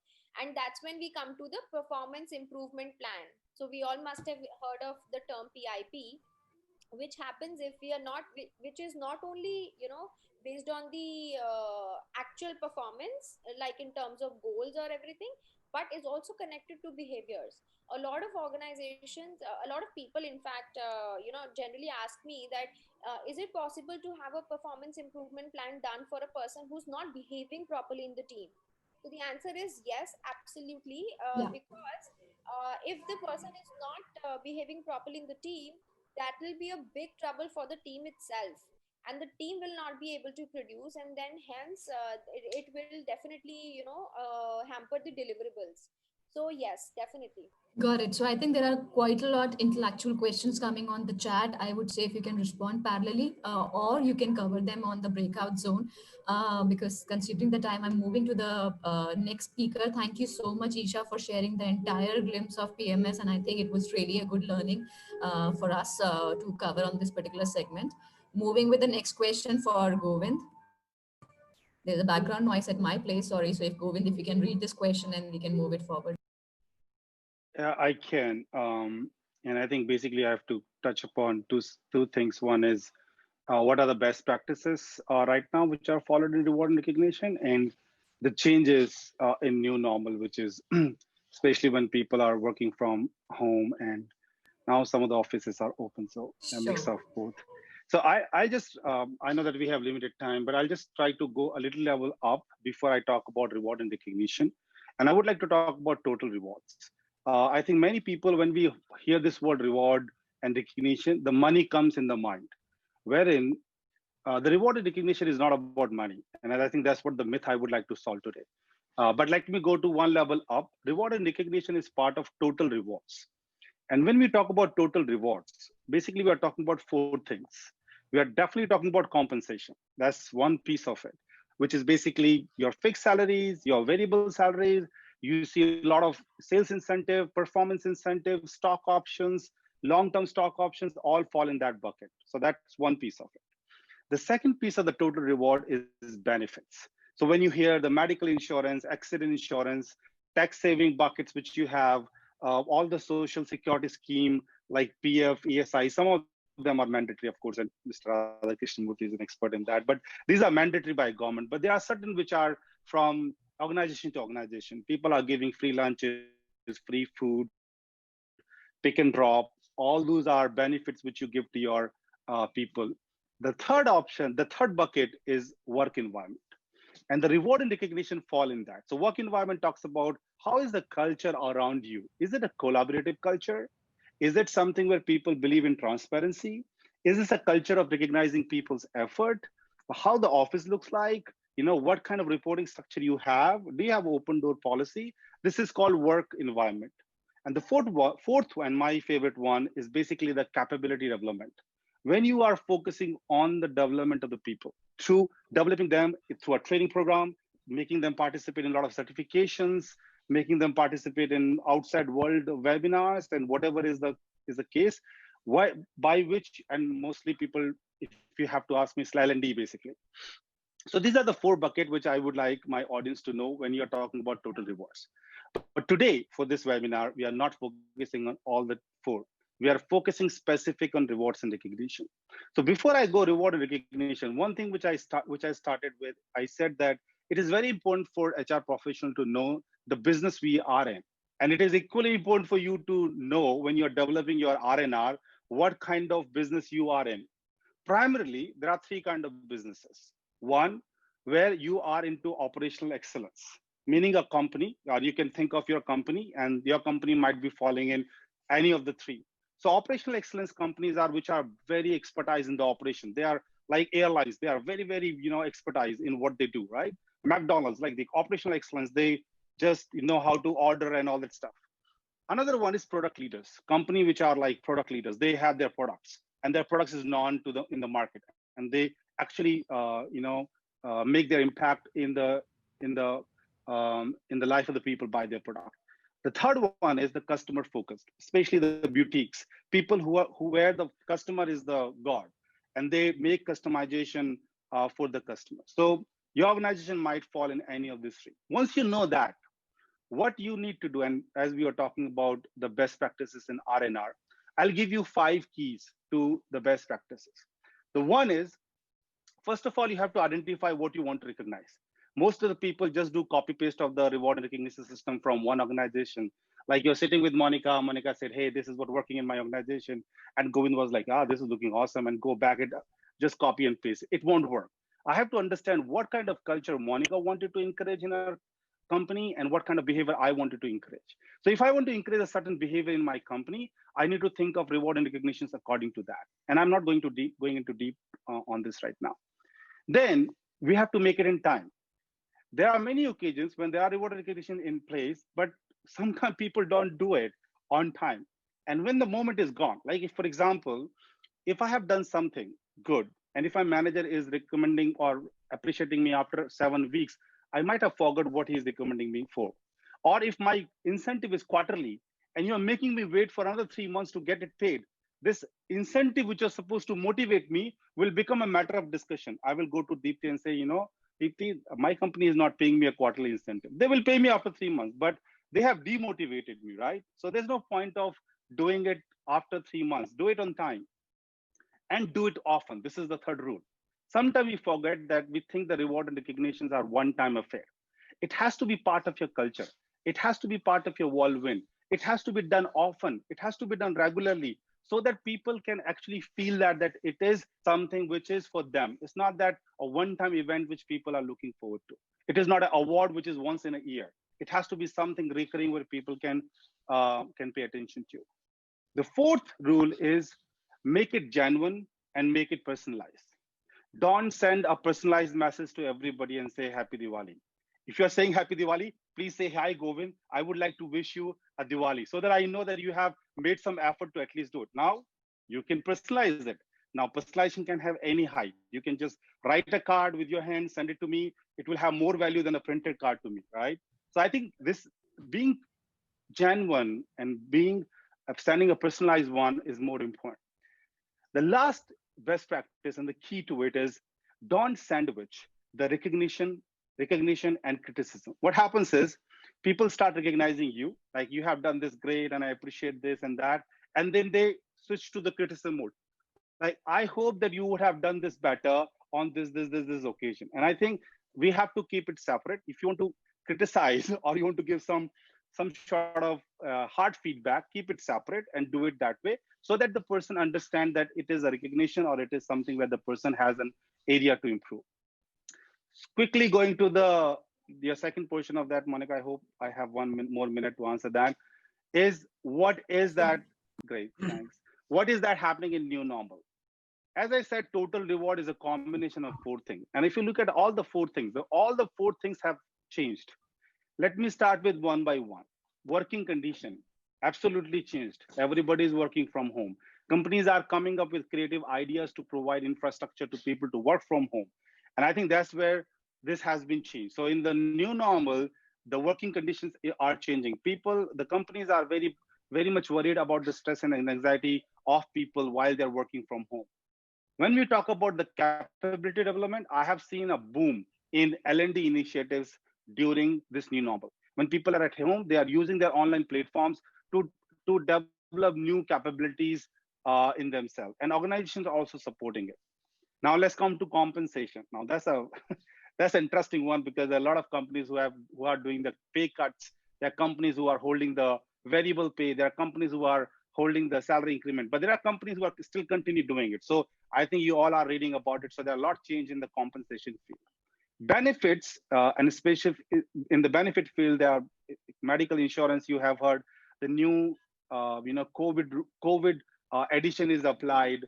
Speaker 3: And that's when we come to the performance improvement plan. So we all must have heard of the term PIP, which happens if we are not, which is not only based on the actual performance, like in terms of goals or everything, but is also connected to behaviors. A lot of organizations, a lot of people in fact generally ask me that is it possible to have a performance improvement plan done for a person who's not behaving properly in the team? So the answer is yes, absolutely,
Speaker 1: Yeah.
Speaker 3: because if the person is not behaving properly in the team, that will be a big trouble for the team itself, and the team will not be able to produce, and then hence it will definitely, hamper the deliverables. So yes, definitely.
Speaker 1: Got it. So I think there are quite a lot intellectual questions coming on the chat. I would say if you can respond parallelly, or you can cover them on the breakout zone. Because considering the time, I'm moving to the next speaker. Thank you so much, Isha, for sharing the entire glimpse of PMS, and I think it was really a good learning for us to cover on this particular segment. Moving with the next question for Govind. There's a background noise at my place. Sorry. So if Govind, if you can read this question and we can move it forward.
Speaker 5: Yeah, I can. And I think basically I have to touch upon two things. One is what are the best practices right now which are followed in reward and recognition, and the changes in new normal, which is especially when people are working from home and now some of the offices are open. So a mix
Speaker 1: Sure.
Speaker 5: of both. So I just, I know that we have limited time, but I'll just try to go a little level up before I talk about reward and recognition. And I would like to talk about total rewards. I think many people, when we hear this word reward and recognition, the money comes in the mind, wherein the reward and recognition is not about money. And I think that's what the myth I would like to solve today. But let me go to one level up. Reward and recognition is part of total rewards. And when we talk about total rewards, basically we are talking about four things. We are definitely talking about compensation. That's one piece of it, which is basically your fixed salaries, your variable salaries. You see a lot of sales incentive, performance incentive, stock options, long-term stock options, all fall in that bucket. So that's one piece of it. The second piece of the total reward is benefits. So when you hear the medical insurance, accident insurance, tax saving buckets, which you have, all the social security scheme like PF, ESI, some of them are mandatory, of course, and Mr. Radhakrishnan Murthy is an expert in that, but these are mandatory by government. But there are certain which are from organization to organization. People are giving free lunches, free food, pick and drop. All those are benefits which you give to your people. The third option, the third bucket is work environment. And the reward and recognition fall in that. So work environment talks about how is the culture around you? Is it a collaborative culture? Is it something where people believe in transparency? Is this a culture of recognizing people's effort? How the office looks like? What kind of reporting structure you have? Do you have open door policy? This is called work environment. And the fourth and my favorite one is basically the capability development. When you are focusing on the development of the people through developing them through a training program, making them participate in a lot of certifications, making them participate in outside world webinars and whatever is the case, by which, and mostly people, if you have to ask me, it's L&D basically. So these are the four buckets which I would like my audience to know when you're talking about total rewards. But today for this webinar, we are not focusing on all the four. We are focusing specific on rewards and recognition. So before I go reward and recognition, one thing which I started with, I said that it is very important for HR professional to know the business we are in. And it is equally important for you to know when you're developing your R&R, what kind of business you are in. Primarily, there are three kinds of businesses. One, where you are into operational excellence, meaning a company, or you can think of your company and your company might be falling in any of the three. So operational excellence companies are which are very expertise in the operation. They are like airlines. They are very, very, expertise in what they do, right? McDonald's, like the operational excellence, they just know how to order and all that stuff. Another one is product leaders, company which are like product leaders. They have their products and their products is known to in the market, and they actually, make their impact in the life of the people by their product. The third one is the customer focused, especially the boutiques, people who where the customer is the god, and they make customization for the customer. So your organization might fall in any of these three. Once you know that, what you need to do, and as we are talking about the best practices in R&R, I'll give you 5 keys to the best practices. The one is, first of all, you have to identify what you want to recognize. Most of the people just do copy paste of the reward and recognition system from one organization. Like you're sitting with Monica, Monica said, hey, this is what working in my organization. And Govind was like, this is looking awesome, and go back and just copy and paste. It won't work. I have to understand what kind of culture Monica wanted to encourage in her company and what kind of behavior I wanted to encourage. So if I want to encourage a certain behavior in my company, I need to think of reward and recognitions according to that. And I'm not going into deep on this right now. Then we have to make it in time. There are many occasions when there are reward and recognition in place, but sometimes people don't do it on time. And when the moment is gone, like if, for example, if I have done something good, and if my manager is recommending or appreciating me after 7 weeks, I might have forgot what he is recommending me for. Or if my incentive is quarterly and you're making me wait for another 3 months to get it paid, this incentive which was supposed to motivate me will become a matter of discussion. I will go to Deepti and say, you know, Deepti, my company is not paying me a quarterly incentive. They will pay me after 3 months, but they have demotivated me, right? So there's no point of doing it after 3 months. Do it on time and do it often. This is the third rule. Sometimes we forget that we think the reward and recognitions are one-time affair. It has to be part of your culture. It has to be part of your whirlwind. It has to be done often. It has to be done regularly so that people can actually feel that it is something which is for them. It's not that a one-time event which people are looking forward to. It is not an award which is once in a year. It has to be something recurring where people can pay attention to. The fourth rule is make it genuine and make it personalized. Don't send a personalized message to everybody and say Happy Diwali. If you're saying Happy Diwali, please say, hi, Govind, I would like to wish you a Diwali, so that I know that you have made some effort to at least do it. Now, you can personalize it. Now, personalization can have any height. You can just write a card with your hand, send it to me. It will have more value than a printed card to me, right? So I think this being genuine and sending a personalized one is more important. The last best practice and the key to it is don't sandwich the recognition and criticism. What happens is people start recognizing you, like you have done this great and I appreciate this and that, and then they switch to the criticism mode. Like, I hope that you would have done this better on this occasion. And I think we have to keep it separate. If you want to criticize or you want to give some sort of hard feedback, keep it separate and do it that way, so that the person understands that it is a recognition or it is something where the person has an area to improve. Quickly going to your second portion of that, Monica, I hope I have more minute to answer that, is what is that, great, thanks. What is that happening in new normal? As I said, total reward is a combination of 4 things. And if you look at all the 4 things, all the 4 things have changed. Let me start with one by one. Working condition, absolutely changed. Everybody is working from home. Companies are coming up with creative ideas to provide infrastructure to people to work from home. And I think that's where this has been changed. So in the new normal, the working conditions are changing. The companies are very, very much worried about the stress and anxiety of people while they're working from home. When we talk about the capability development, I have seen a boom in L&D initiatives during this new normal. When people are at home, they are using their online platforms to develop new capabilities in themselves, and organizations are also supporting it. Now let's come to compensation. Now that's an interesting one, because there are a lot of companies who are doing the pay cuts. There are companies who are holding the variable pay. There are companies who are holding the salary increment, but there are companies who are still continue doing it. So I think you all are reading about it. So there are a lot of change in the compensation field. Benefits, and especially in the benefit field, there are medical insurance. You have heard the new, COVID addition is applied.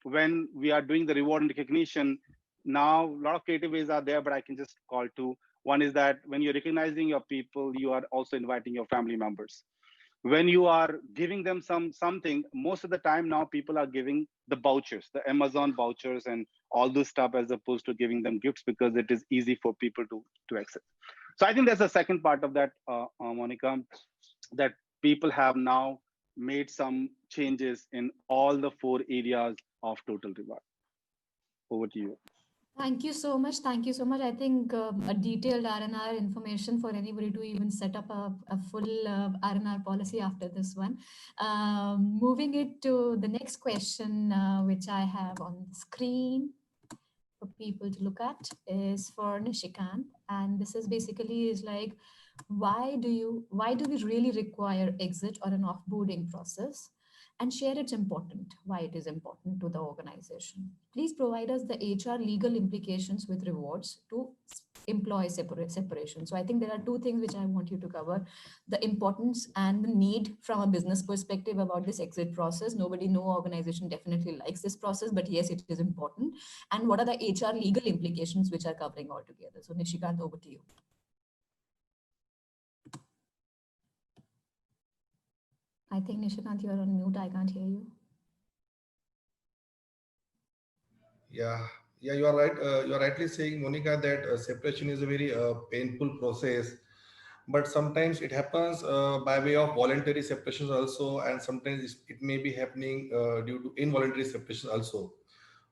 Speaker 5: When we are doing the reward and recognition, now a lot of creative ways are there, but I can just call 2. One is that when you're recognizing your people, you are also inviting your family members. When you are giving them something, most of the time now people are giving the vouchers, the Amazon vouchers and all this stuff, as opposed to giving them gifts, because it is easy for people to access. So I think that's the second part of that, Monica, that people have now made some changes in all the 4 areas of total reward. Over to you.
Speaker 1: Thank you so much. Thank you so much. I think a detailed R&R information for anybody to even set up a full R&R policy after this one. Moving it to the next question, which I have on the screen for people to look at, is for Nishikant. And this is basically like, why do we really require exit or an offboarding process? And share it's important, why it is important to the organization. Please provide us the HR legal implications with rewards to employee separation. So I think there are two things which I want you to cover: the importance and the need from a business perspective about this exit process. No organization definitely likes this process, but yes, it is important. And what are the HR legal implications which are covering altogether? So Nishikant, over to you. I think Nishikant, you're on mute. I can't hear you.
Speaker 6: Yeah, yeah, you are right. You are rightly saying, Monica, that separation is a very painful process. But sometimes it happens by way of voluntary separations also, and sometimes it may be happening due to involuntary separation also.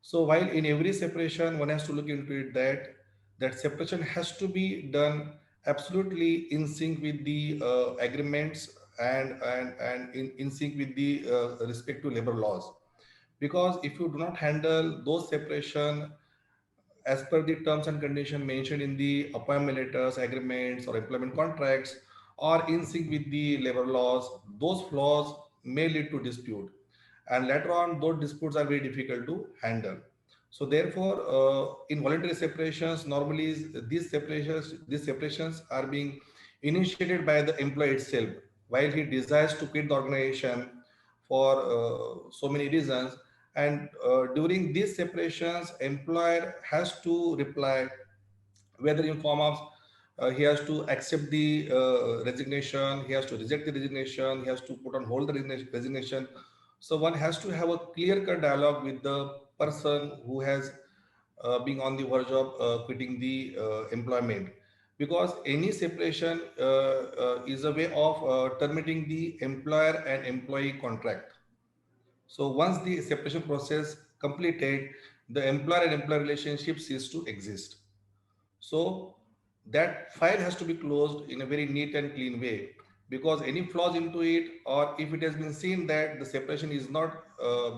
Speaker 6: So while in every separation, one has to look into it that separation has to be done absolutely in sync with the agreements and in sync with the respective labor laws. Because if you do not handle those separation as per the terms and conditions mentioned in the appointment letters, agreements, or employment contracts, or in sync with the labor laws, those flaws may lead to dispute. And later on, those disputes are very difficult to handle. So therefore, in voluntary separations, normally these separations are being initiated by the employee itself, while he desires to quit the organization for so many reasons. And during these separations, employer has to reply, whether in form of he has to accept the resignation, he has to reject the resignation, he has to put on hold the resignation. So one has to have a clear cut dialogue with the person who has been on the verge of quitting the employment, because any separation is a way of terminating the employer and employee contract. So once the separation process completed, the employer and employer relationship cease to exist. So that file has to be closed in a very neat and clean way, because any flaws into it, or if it has been seen that the separation is not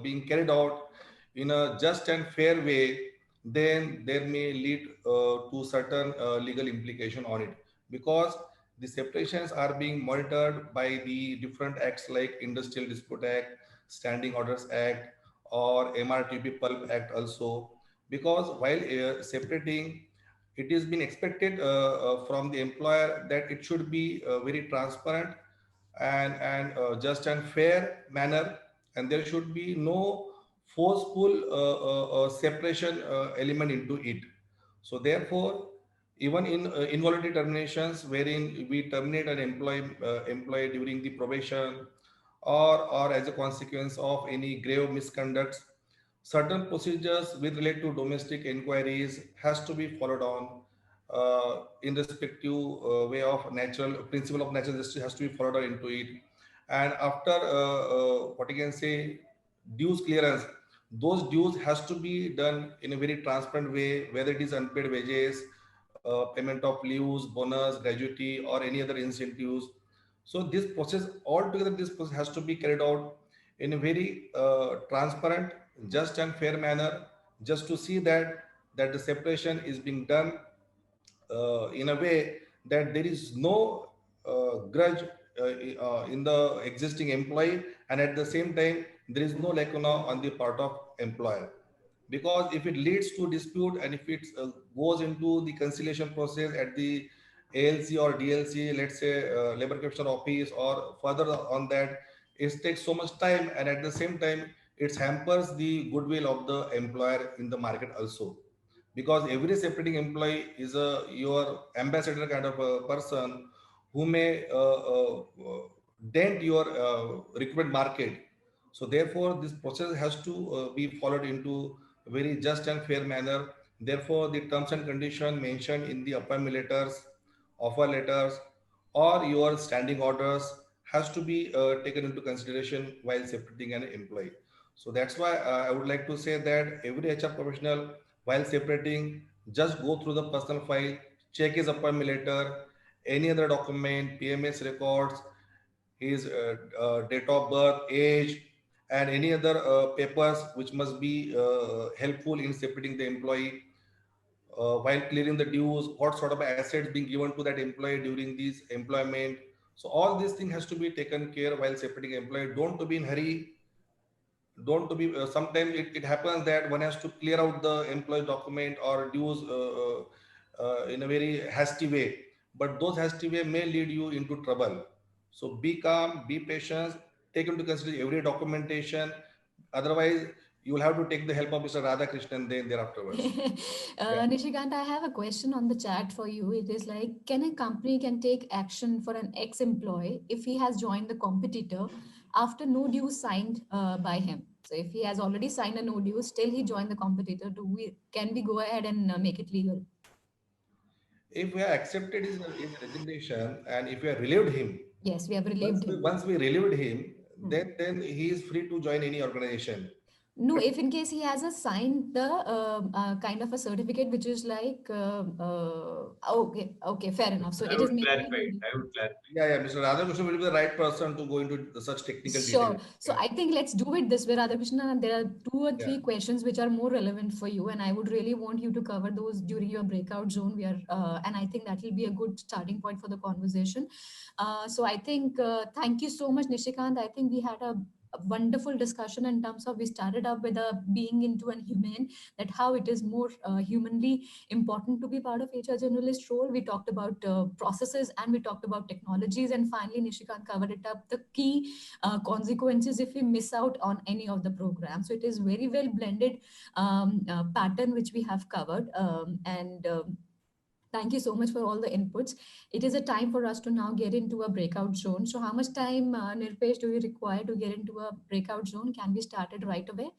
Speaker 6: being carried out in a just and fair way, then there may lead to certain legal implication on it, because the separations are being monitored by the different acts like Industrial Dispute Act, Standing Orders Act, or MRTP Pulp Act also. Because while separating, it is been expected from the employer that it should be very transparent and just and fair manner, and there should be no forceful separation element into it. So therefore, even in involuntary terminations, wherein we terminate an employee during the probation, or as a consequence of any grave misconducts, certain procedures with relate to domestic inquiries has to be followed on in respective way of natural principle of natural justice has to be followed on into it. And after what you can say, dues clearance, those dues has to be done in a very transparent way, whether it is unpaid wages, payment of leaves, bonus, gratuity, or any other incentives. So this process, altogether this process has to be carried out in a very transparent, just and fair manner, just to see that the separation is being done in a way that there is no grudge in the existing employee, and at the same time there is no lacuna on the part of employer. Because if it leads to dispute, and if it goes into the conciliation process at the ALC or DLC, let's say labor commissioner office, or further on that, it takes so much time, and at the same time it hampers the goodwill of the employer in the market also. Because every separating employee is a your ambassador kind of a person who may dent your recruitment market. So therefore this process has to be followed into a very just and fair manner. Therefore the terms and condition mentioned in the appointment letters, offer letters, or your standing orders has to be taken into consideration while separating an employee. So that's why I would like to say that every HR professional, while separating, just go through the personal file, check his appointment letter, any other document, PMS records, his date of birth, age, and any other papers which must be helpful in separating the employee, while clearing the dues, what sort of assets being given to that employee during this employment. So all these things has to be taken care while separating employee. Don't to be in hurry, don't to be sometimes it happens that one has to clear out the employee document or dues in a very hasty way, but those hasty way may lead you into trouble. So be calm, be patient, take into consideration every documentation. Otherwise, you will have to take the help of Mr. Radhakrishnan then thereafterwards. Yeah.
Speaker 1: Nishikant, I have a question on the chat for you. It is like, can a company can take action for an ex-employee if he has joined the competitor after no dues signed by him? So if he has already signed a no dues, still he joined the competitor, can we go ahead and make it legal?
Speaker 6: If we have accepted his resignation and if we have relieved him,
Speaker 1: Yes, we have relieved him.
Speaker 6: once we relieved him, then he is free to join any organization.
Speaker 1: No, if in case he has assigned the kind of a certificate which is like okay, fair enough. So
Speaker 4: I
Speaker 1: it is
Speaker 4: would clarify
Speaker 1: maybe
Speaker 4: it. I would clarify.
Speaker 6: Yeah, Mr. Radhakrishnan will be the right person to go into such technical
Speaker 1: sure.
Speaker 6: details.
Speaker 1: So I think let's do it this way, Radhakrishnan. And there are 2 or 3
Speaker 6: Yeah.
Speaker 1: questions which are more relevant for you, and I would really want you to cover those during your breakout zone. We are, and I think that will be a good starting point for the conversation. So I think thank you so much, Nishikant. I think we had a wonderful discussion in terms of, we started up with a being into an humane, that how it is more humanly important to be part of HR generalist role. We talked about processes, and we talked about technologies, and finally Nishikant covered it up, the key consequences if we miss out on any of the programs. So it is very well blended pattern which we have covered, and thank you so much for all the inputs. It is a time for us to now get into a breakout zone. So how much time, Nirpesh, do we require to get into a breakout zone? Can we start it right away?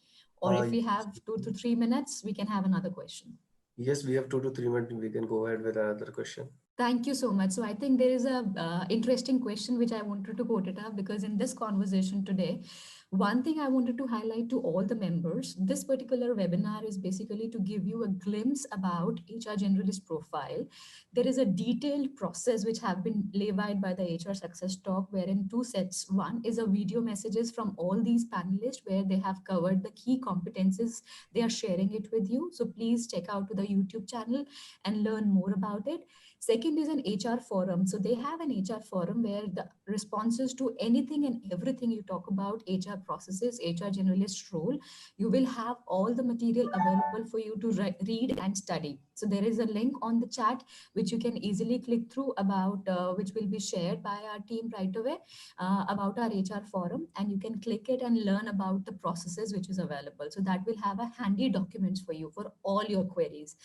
Speaker 1: Or if we have 2 to 3 minutes, we can have another question.
Speaker 8: Yes, we have 2 to 3 minutes. We can go ahead with another question.
Speaker 1: Thank you so much. So I think there is a interesting question which I wanted to quote it up, because in this conversation today, one thing I wanted to highlight to all the members, this particular webinar is basically to give you a glimpse about HR generalist profile. There is a detailed process which have been laid out by the HR Success Talk, wherein 2 sets. One is a video messages from all these panelists where they have covered the key competences. They are sharing it with you. So please check out to the YouTube channel and learn more about it. Second is an HR forum. So they have an HR forum where the responses to anything and everything you talk about, HR processes, HR generalist role, you will have all the material available for you to read and study. So there is a link on the chat which you can easily click through, about which will be shared by our team right away, about our HR forum, and you can click it and learn about the processes which is available. So that will have a handy documents for you for all your queries.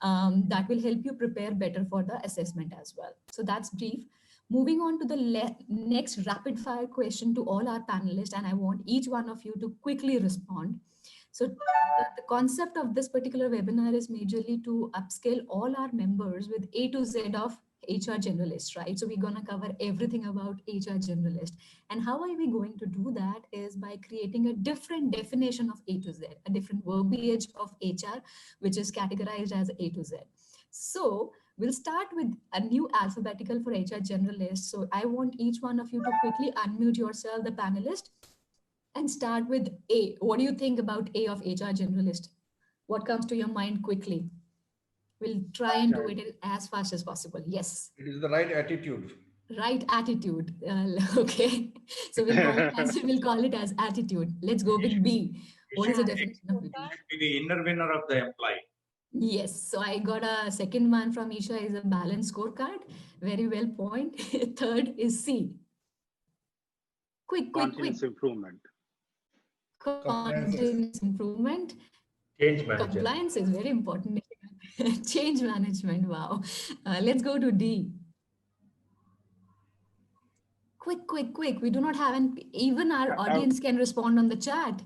Speaker 1: That will help you prepare better for the assessment as well. So that's brief. Moving on to the next rapid fire question to all our panelists, and I want each one of you to quickly respond. So the concept of this particular webinar is majorly to upskill all our members with A to Z of HR generalist, right? So we're going to cover everything about HR generalist. And how are we going to do that is by creating a different definition of A to Z, a different verbiage of HR, which is categorized as A to Z. So we'll start with a new alphabetical for HR generalist. So I want each one of you to quickly unmute yourself, the panelist, and start with A. What do you think about A of HR generalist? What comes to your mind quickly? We'll try and do it as fast as possible. Yes.
Speaker 6: It is the right attitude.
Speaker 1: Right attitude. Okay. So we'll call it as attitude. Let's go with B. What is the definition of B?
Speaker 4: Be the inner winner of the employee.
Speaker 1: Yes. So I got a second one from Isha, is a balanced scorecard. Very well point. Third is C. Quick.
Speaker 5: Continuous improvement.
Speaker 1: Continuous improvement.
Speaker 7: Change management.
Speaker 1: Compliance is very important. Change management. Wow. Let's go to D. Quick. We do not have even our audience can respond on the chat.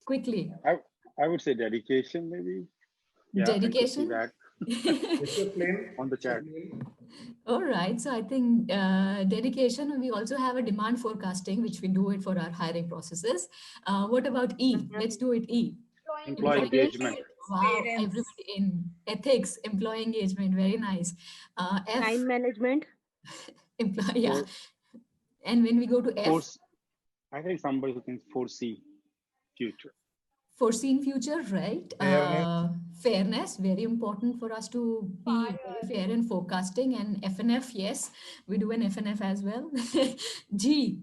Speaker 1: Quickly.
Speaker 5: I would say dedication, maybe. Yeah,
Speaker 1: dedication.
Speaker 5: On the chat.
Speaker 1: All right. So I think dedication, we also have a demand forecasting, which we do it for our hiring processes. What about E? Let's do it E.
Speaker 5: Employee engagement.
Speaker 1: Wow. Everybody in ethics, employee engagement. Very nice. F.
Speaker 9: Time management.
Speaker 1: Employee, yeah. And when we go to F.
Speaker 5: I think somebody who can foresee future.
Speaker 1: Foreseen future, right? Fairness, very important for us to be very fair in forecasting. And FNF, yes, we do an FNF as well. G.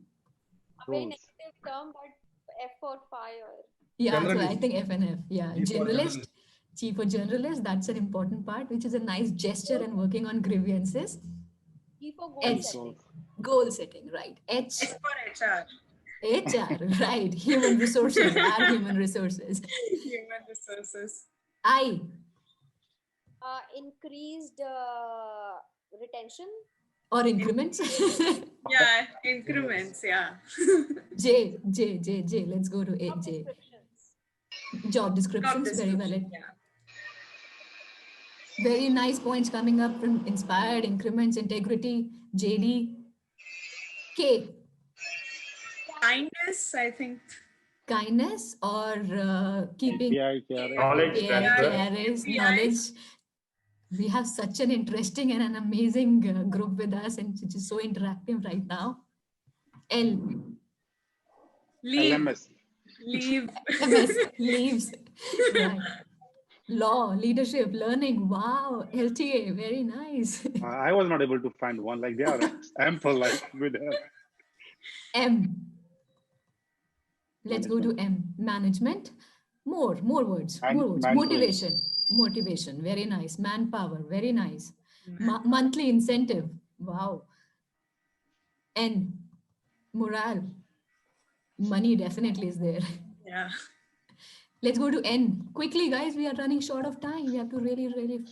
Speaker 3: A very negative term, but F for fire.
Speaker 1: Yeah, so I think FNF. Yeah, generalist. Chief or generalist, that's an important part, which is a nice gesture and working on grievances.
Speaker 3: G for goal
Speaker 1: H,
Speaker 3: setting.
Speaker 1: goal setting, right. H,
Speaker 2: S for HR.
Speaker 1: HR, right. Human resources, our human resources.
Speaker 2: Human resources.
Speaker 1: I,
Speaker 3: Increased retention.
Speaker 1: or increments.
Speaker 2: Yeah, increments. Yeah.
Speaker 1: J, let's go to A,
Speaker 3: Job
Speaker 1: J.
Speaker 3: descriptions.
Speaker 1: Job descriptions, very
Speaker 2: Description,
Speaker 1: valid.
Speaker 2: yeah.
Speaker 1: Very nice points coming up from Inspired, increments, integrity, JD. K,
Speaker 2: Kindness, I think.
Speaker 1: kindness or keeping
Speaker 5: API, KRA.
Speaker 4: Knowledge
Speaker 1: API,
Speaker 4: transfer.
Speaker 1: KRAs,
Speaker 2: API.
Speaker 1: knowledge. We have such an interesting and an amazing group with us, and which is so interactive right now. L,
Speaker 2: Leave.
Speaker 5: LMS.
Speaker 2: Leave.
Speaker 1: MS, leaves. Right. Law, leadership, learning. Wow. LTA, very nice.
Speaker 5: I was not able to find one. Like they are ample, like with
Speaker 1: M. Let's go to M. Management. More words. More words.
Speaker 5: manpower.
Speaker 1: Motivation. Very nice. Manpower. Very nice. Monthly incentive. Wow. N. Morale. Money definitely is there.
Speaker 2: Yeah.
Speaker 1: Let's go to N. Quickly, guys. We are running short of time. We have to really.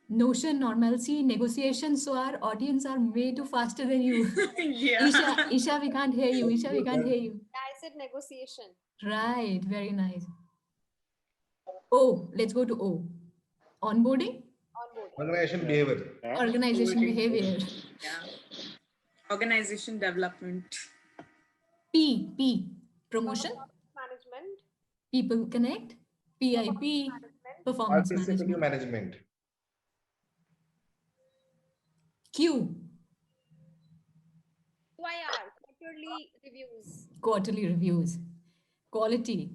Speaker 1: Notion, normalcy, negotiation. So our audience are way too faster than you.
Speaker 2: Yeah.
Speaker 1: Isha, we can't hear you. Isha, we can't hear you.
Speaker 3: I said negotiation.
Speaker 1: Right, very nice. O, let's go to O. Onboarding,
Speaker 3: Onboarding.
Speaker 6: Organization behavior.
Speaker 1: organization behavior.
Speaker 2: Yeah. Organization development.
Speaker 1: P, promotion,
Speaker 3: Management.
Speaker 1: people connect, PIP, performance
Speaker 6: Participative
Speaker 1: management.
Speaker 6: management.
Speaker 1: Q,
Speaker 3: QIR. Quarterly reviews.
Speaker 1: quarterly reviews. Quality,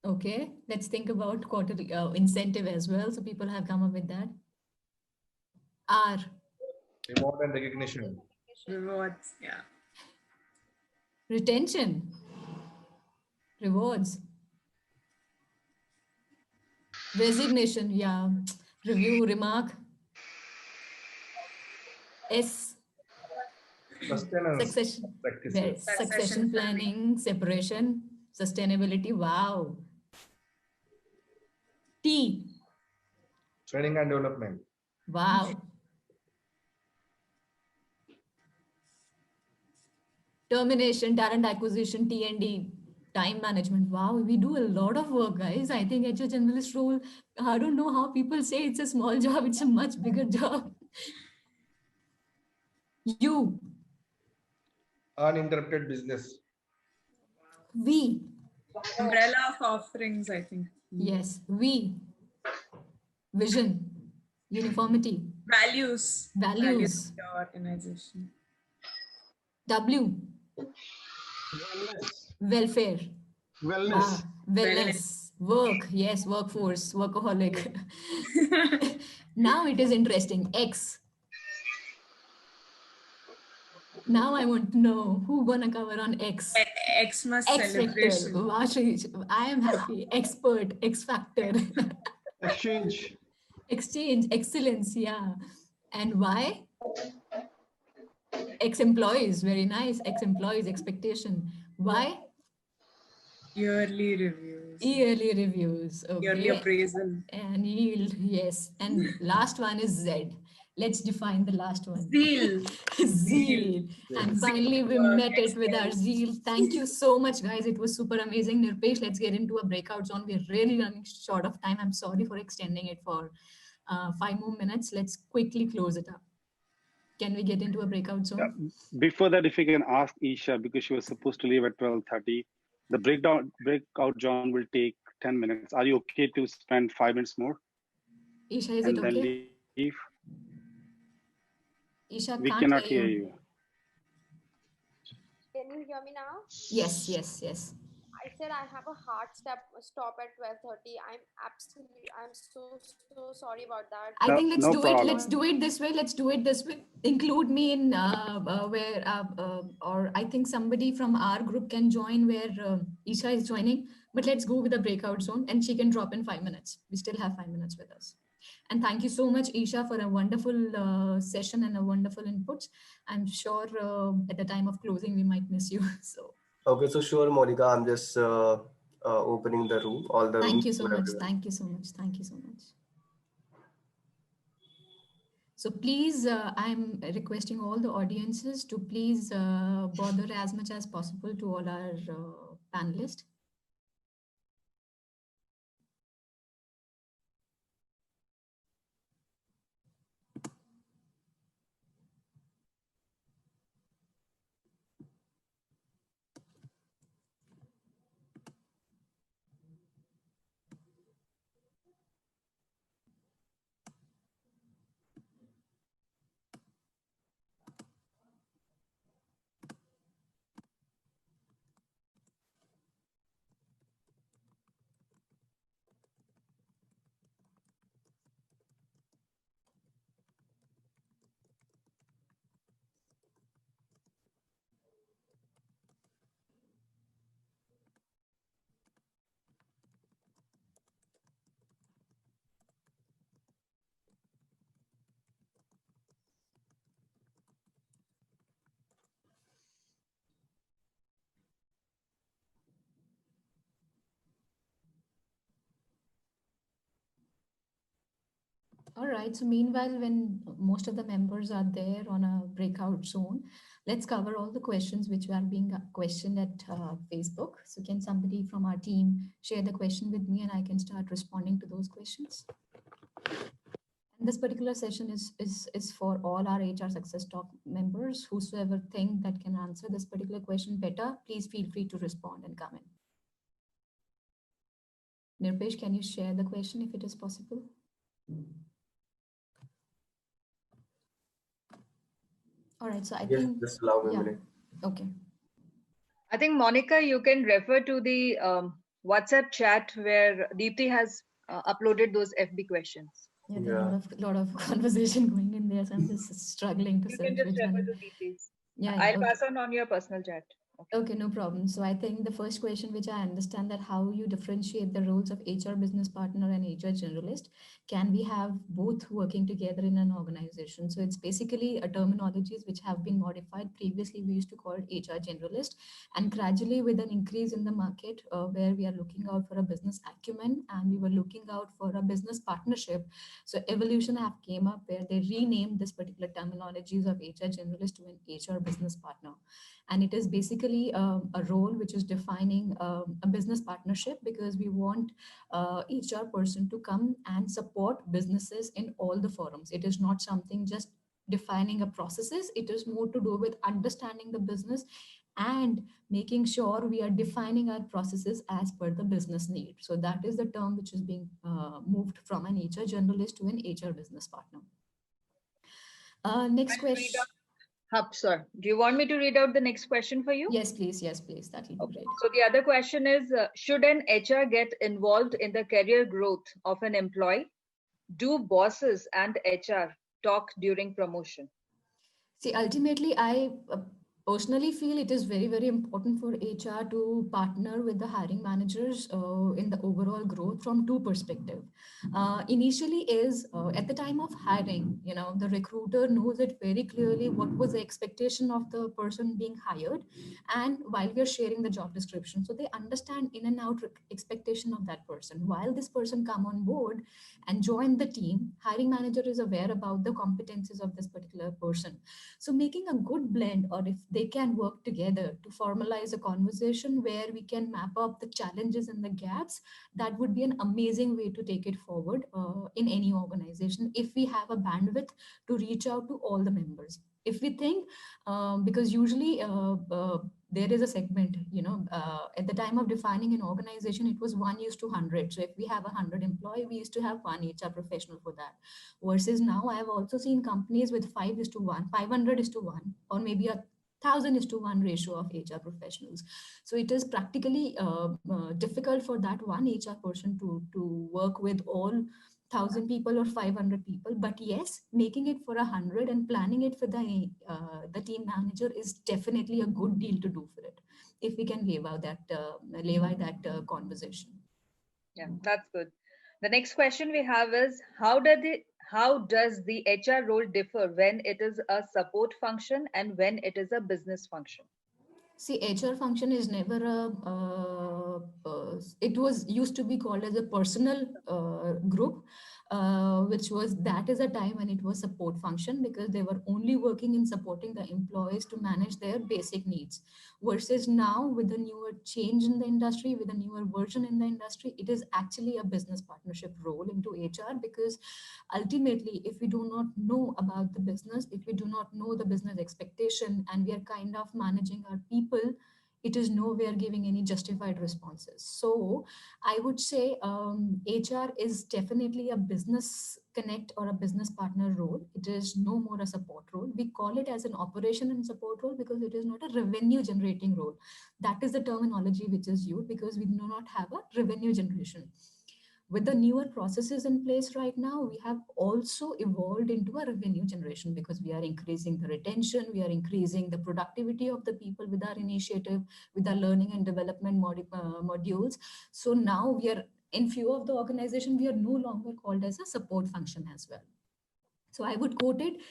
Speaker 1: okay. Let's think about quarterly incentive as well. So people have come up with that. R,
Speaker 6: Reward and recognition.
Speaker 2: Rewards. Yeah.
Speaker 1: retention, rewards. Resignation, yeah. Review, remark. S,
Speaker 6: Sustenance
Speaker 1: succession,
Speaker 6: practices.
Speaker 1: succession planning, separation, sustainability. Wow. T,
Speaker 6: Training and development.
Speaker 1: wow. Termination, talent acquisition, T&D, time management. Wow, we do a lot of work, guys. I think HR generalist role, I don't know how people say it's a small job, it's a much bigger job. U,
Speaker 6: Uninterrupted business.
Speaker 1: V,
Speaker 2: Umbrella of offerings, I think.
Speaker 1: yes, V, vision, uniformity,
Speaker 2: Values.
Speaker 1: values.
Speaker 2: of the organization.
Speaker 1: W, welfare.
Speaker 9: Wellness.
Speaker 1: Wellness, work, yes, workforce, workaholic. Now it is interesting. X. Now I want to know who gonna cover on X.
Speaker 2: Xmas
Speaker 1: X factor.
Speaker 2: celebration.
Speaker 1: Wow, Shreej, I am happy. Expert, X factor.
Speaker 9: Exchange.
Speaker 1: Exchange, excellence, yeah. And why? Ex-employees, very nice. Ex-employees, expectation. Why?
Speaker 2: Yearly reviews.
Speaker 1: Yearly reviews.
Speaker 2: Yearly
Speaker 1: Okay.
Speaker 2: appraisal.
Speaker 1: And yield, yes. And last one is Z. Let's define the last one.
Speaker 2: Zeal.
Speaker 1: Zeal. And finally, we met it with our zeal. Thank you so much, guys. It was super amazing. Nirpesh, let's get into a breakout zone. We're really running short of time. I'm sorry for extending it for 5 more minutes. Let's quickly close it up. Can we get into a breakout zone?
Speaker 5: Yeah. Before that, if you can ask Isha, because she was supposed to leave at 12:30, the breakout zone will take 10 minutes. Are you okay to spend 5 minutes more?
Speaker 1: Isha, is
Speaker 5: And
Speaker 1: it
Speaker 5: then
Speaker 1: okay?
Speaker 5: leave?
Speaker 1: Isha,
Speaker 5: We
Speaker 1: can't
Speaker 5: cannot
Speaker 1: hear
Speaker 5: hear
Speaker 1: you.
Speaker 5: you.
Speaker 3: Can you hear me now?
Speaker 1: Yes.
Speaker 3: I said I have a hard stop at 12:30. I'm so sorry about that.
Speaker 1: I think let's
Speaker 5: No
Speaker 1: do it.
Speaker 5: problem.
Speaker 1: Let's do it this way. Let's do it this way. Include me in or I think somebody from our group can join where Isha is joining. But let's go with the breakout zone, and she can drop in 5 minutes. We still have 5 minutes with us. And thank you so much, Isha, for a wonderful session and a wonderful inputs. I'm sure at the time of closing we might miss you. So
Speaker 8: Okay, so sure, Monica, I'm just opening the room, all the
Speaker 1: thank
Speaker 8: rooms
Speaker 1: you so
Speaker 8: for
Speaker 1: much.
Speaker 8: everyone.
Speaker 1: Thank you so much. Thank you so much. So please, I'm requesting all the audiences to please bother as much as possible to all our panelists. All right. So meanwhile, when most of the members are there on a breakout zone, let's cover all the questions which are being questioned at Facebook. So can somebody from our team share the question with me and I can start responding to those questions? And this particular session is for all our HR Success Talk members. Whosoever think that can answer this particular question better, please feel free to respond and come in. Nirpesh, can you share the question if it is possible? All right, so I
Speaker 8: Yes,
Speaker 1: think,
Speaker 8: just allow me a
Speaker 1: yeah,
Speaker 8: minute.
Speaker 1: okay.
Speaker 10: I think, Monica, you can refer to the WhatsApp chat where Deepthi has uploaded those FB questions.
Speaker 1: Yeah, there are a lot of conversation going in there, so I'm just struggling to
Speaker 10: You can
Speaker 1: search
Speaker 10: just
Speaker 1: which
Speaker 10: refer
Speaker 1: one.
Speaker 10: to Deepthi's.
Speaker 1: Yeah,
Speaker 10: I'll
Speaker 1: okay.
Speaker 10: pass on your personal chat.
Speaker 1: Okay, no problem. So I think the first question, which I understand that how you differentiate the roles of HR business partner and HR generalist, can we have both working together in an organization? So it's basically a terminologies which have been modified. Previously, we used to call it HR generalist, and gradually with an increase in the market where we are looking out for a business acumen and we were looking out for a business partnership. So evolution have came up where they renamed this particular terminologies of HR generalist to an HR business partner. And it is basically a role which is defining a business partnership because we want HR person to come and support businesses in all the forums. It is not something just defining a processes. It is more to do with understanding the business and making sure we are defining our processes as per the business need. So that is the term which is being moved from an HR generalist to an HR business partner. Next question.
Speaker 10: Sorry. Do you want me to read out the next question for you?
Speaker 1: Yes, please. Yes, please. That will be great.
Speaker 10: So the other question is, should an HR get involved in the career growth of an employee? Do bosses and HR talk during promotion?
Speaker 1: See, ultimately, I personally feel it is very, very important for HR to partner with the hiring managers in the overall growth from two perspectives. Initially is at the time of hiring, you know, the recruiter knows it very clearly what was the expectation of the person being hired. And while we are sharing the job description, so they understand in and out expectation of that person. While this person come on board and join the team, hiring manager is aware about the competencies of this particular person. So making a good blend, or if they can work together to formalize a conversation where we can map up the challenges and the gaps, that would be an amazing way to take it forward in any organization if we have a bandwidth to reach out to all the members. If we think, because usually there is a segment, you know, at the time of defining an organization, it was 1:100. So if we have 100 employee, we used to have one HR professional for that. Versus now, I have also seen companies with 5:1, 500:1, or maybe 1,000:1 ratio of HR professionals. So it is practically difficult for that one HR person to work with all 1,000 people or 500 people. But yes, making it for 100 and planning it for the team manager is definitely a good deal to do for it, if we can lay out that conversation.
Speaker 10: Yeah, that's good. The next question we have is how does the HR role differ when it is a support function and when it is a business function?
Speaker 1: See, HR function is never it was used to be called as a personal group, that is a time when it was support function, because they were only working in supporting the employees to manage their basic needs. Versus now, with the newer change in the industry, with the newer version in the industry, it is actually a business partnership role into HR, because ultimately, if we do not know about the business, if we do not know the business expectation, and we are kind of managing our people, it is nowhere giving any justified responses. So I would say HR is definitely a business connect or a business partner role. It is no more a support role. We call it as an operation and support role because it is not a revenue generating role. That is the terminology which is used, because we do not have a revenue generation. With the newer processes in place right now, we have also evolved into a revenue generation, because we are increasing the retention, we are increasing the productivity of the people with our initiative, with our learning and development modules. So now we are, in few of the organization, we are no longer called as a support function as well. So I would quote it,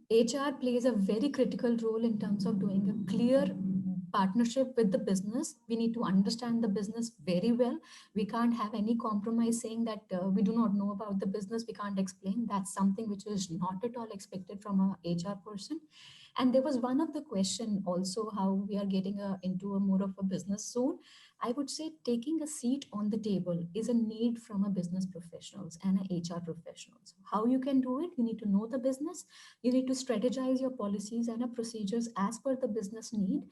Speaker 1: HR plays a very critical role in terms of doing a clear partnership with the business. We need to understand the business very well. We can't have any compromise saying that we do not know about the business, we can't explain. That's something which is not at all expected from a HR person. And there was one of the question also, how we are getting into a more of a business zone. I would say taking a seat on the table is a need from a business professionals and a HR professionals. How you can do it? You need to know the business. You need to strategize your policies and procedures as per the business need,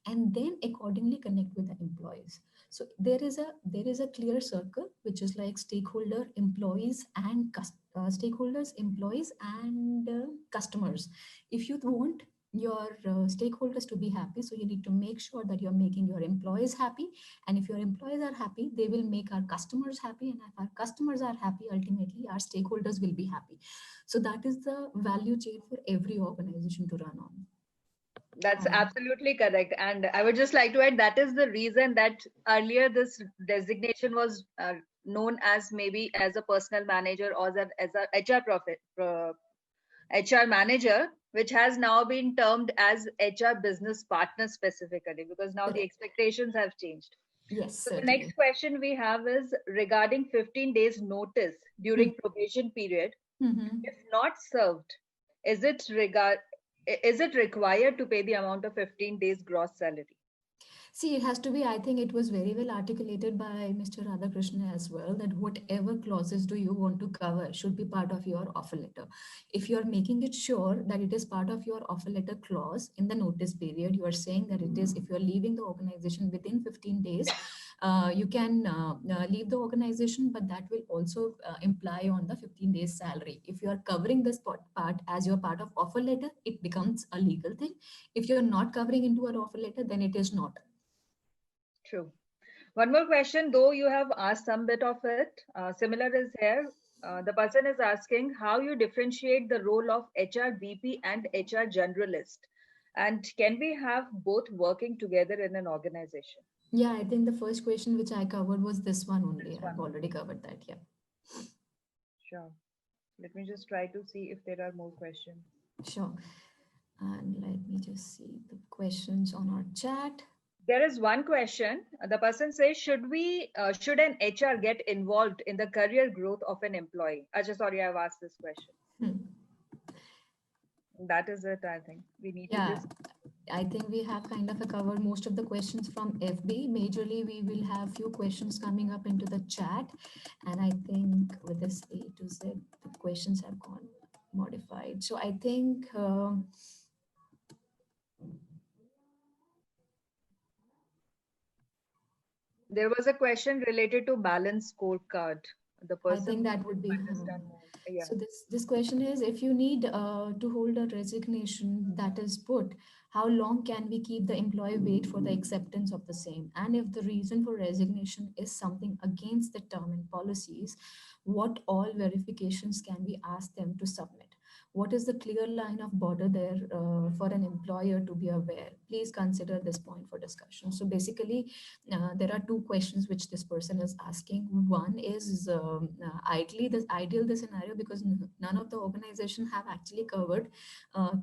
Speaker 1: and then accordingly connect with the employees. So there is a clear circle, which is like stakeholder, employees, and stakeholders, employees, and customers. If you want your stakeholders to be happy, so you need to make sure that you're making your employees happy, and if your employees are happy, they will make our customers happy, and if our customers are happy, ultimately our stakeholders will be happy. So that is the value chain for every organization to run on.
Speaker 10: That's absolutely correct. And I would just like to add, that is the reason that earlier this designation was known as maybe as a personal manager or as a HR manager, which has now been termed as HR business partner specifically, because now the expectations have changed.
Speaker 1: Yes.
Speaker 10: So the next question we have is regarding 15 days notice during probation period. If not served, is it required to pay the amount of 15 days gross salary?
Speaker 1: See, it has to be, I think it was very well articulated by Mr. Radhakrishnan as well, that whatever clauses do you want to cover should be part of your offer letter. If you are making it sure that it is part of your offer letter clause in the notice period, you are saying that it is, if you are leaving the organization within 15 days, you can leave the organization, but that will also imply on the 15 days salary. If you are covering this part as your part of offer letter, it becomes a legal thing. If you're not covering into an offer letter, then it is not.
Speaker 10: True. One more question, though you have asked some bit of it, similar is here. The person is asking how you differentiate the role of HR VP and HR generalist, and can we have both working together in an organization?
Speaker 1: Yeah, I think the first question which I covered was this one only. I've already covered that. Yeah.
Speaker 10: Sure. Let me just try to see if there are more questions.
Speaker 1: Sure. And let me just see the questions on our chat.
Speaker 10: There is one question. The person says, should an HR get involved in the career growth of an employee? Sorry, I've asked this question. That is it, I think. We need to just...
Speaker 1: I think we have kind of covered most of the questions from FB. Majorly, we will have few questions coming up into the chat. And I think with this A to Z, the questions have gone modified. So I think...
Speaker 10: there was a question related to balance scorecard. The person,
Speaker 1: I think that would be
Speaker 10: understand more. Yeah.
Speaker 1: So this question is, if you need to hold a resignation that is put, How long can we keep the employee wait for the acceptance of the same? And if the reason for resignation is something against the term and policies, what all verifications can we ask them to submit? What is the clear line of border there for an employer to be aware? Please consider this point for discussion. So basically, there are two questions which this person is asking. One is ideal the scenario, because none of the organization have actually covered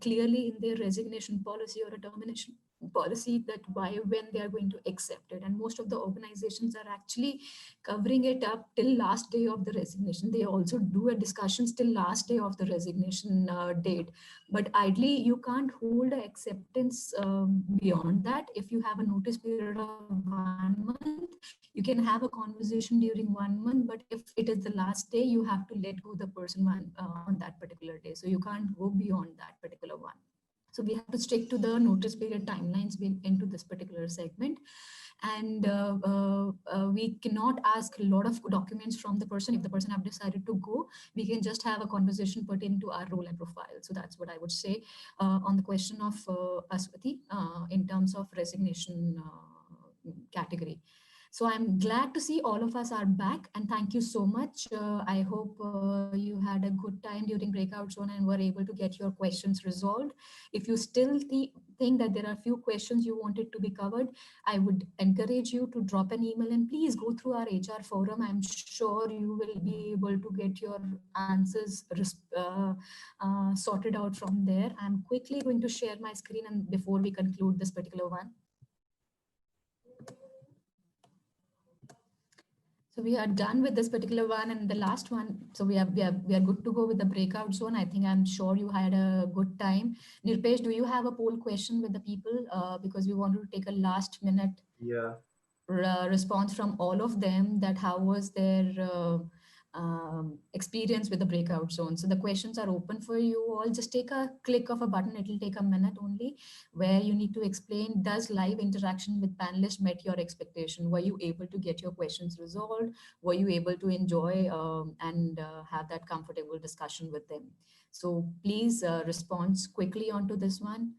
Speaker 1: clearly in their resignation policy or a termination policy that why when they are going to accept it. And most of the organizations are actually covering it up till last day of the resignation. They also do a discussion till last day of the resignation date. But ideally, you can't hold a acceptance beyond that. If you have a notice period of 1 month, you can have a conversation during 1 month. But if it is the last day, you have to let go the person on that particular day. So you can't go beyond that particular one. So we have to stick to the notice period timelines into this particular segment. And we cannot ask a lot of documents from the person. If the person have decided to go, we can just have a conversation pertaining to our role and profile. So that's what I would say on the question of Aswati in terms of resignation category. So I'm glad to see all of us are back, and thank you so much. I hope you had a good time during breakout zone and were able to get your questions resolved. If you still think that there are few questions you wanted to be covered, I would encourage you to drop an email and please go through our HR forum. I'm sure you will be able to get your answers sorted out from there. I'm quickly going to share my screen and before we conclude this particular one. So we are done with this particular one, and the last one. So we are good to go with the breakout zone. I think I'm sure you had a good time. Nirpesh, do you have a poll question with the people? Because we want to take a last minute response from all of them, that how was their experience with the breakout zone. So the questions are open for you all. Just take a click of a button. It will take a minute only, where you need to explain, does live interaction with panelists met your expectation? Were you able to get your questions resolved? Were you able to enjoy and have that comfortable discussion with them? So please respond quickly onto this one.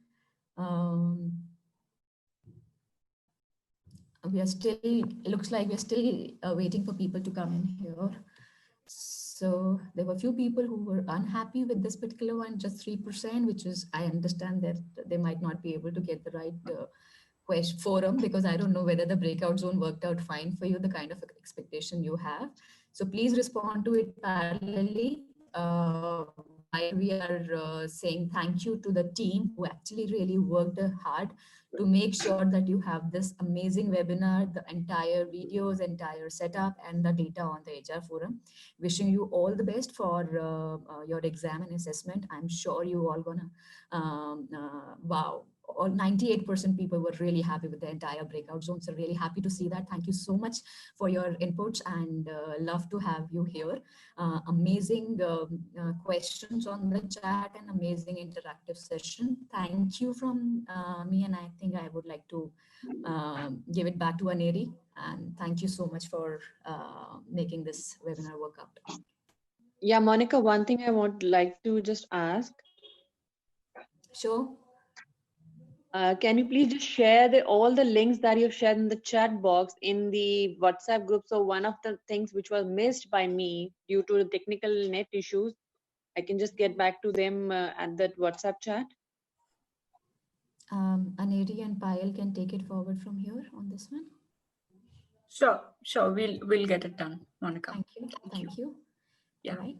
Speaker 1: We are still, it looks like we're still waiting for people to come in here. So there were a few people who were unhappy with this particular one, just 3%, which is, I understand that they might not be able to get the right forum, because I don't know whether the breakout zone worked out fine for you, the kind of expectation you have. So please respond to it parallelly. While we are saying thank you to the team who actually really worked hard to make sure that you have this amazing webinar, the entire videos, entire setup, and the data on the HR forum. Wishing you all the best for your exam and assessment. I'm sure you all gonna, wow. All 98% people were really happy with the entire breakout zone. So really happy to see that. Thank you so much for your inputs, and love to have you here. Amazing questions on the chat and amazing interactive session. Thank you from me, and I think I would like to give it back to Aneri. And thank you so much for making this webinar work out.
Speaker 11: Yeah, Monica, one thing I would like to just ask.
Speaker 1: Sure.
Speaker 11: Can you please just share all the links that you've shared in the chat box in the WhatsApp group? So one of the things which was missed by me due to the technical net issues, I can just get back to them at that WhatsApp chat.
Speaker 1: Aneri and Payal can take it forward from here on this one.
Speaker 12: Sure. We'll get it done, Monica.
Speaker 1: Thank you.
Speaker 12: Yeah.
Speaker 1: All right.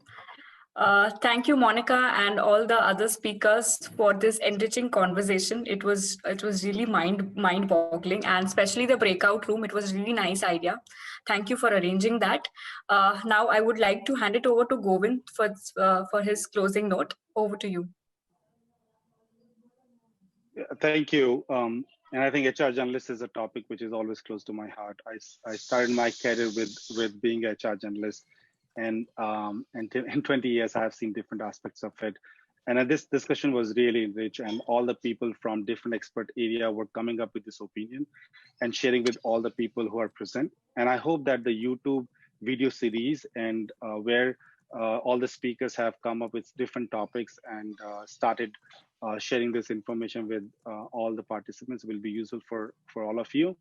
Speaker 12: Thank you, Monica, and all the other speakers for this enriching conversation. It was really mind-boggling, and especially the breakout room. It was a really nice idea. Thank you for arranging that. Now I would like to hand it over to Govind for his closing note. Over to you.
Speaker 5: Thank you. And I think HR journalist is a topic which is always close to my heart. I started my career with being a HR journalist. And in 20 years, I have seen different aspects of it. And this discussion was really rich, and all the people from different expert area were coming up with this opinion and sharing with all the people who are present. And I hope that the YouTube video series and where all the speakers have come up with different topics and started sharing this information with all the participants. Will be useful for all of you.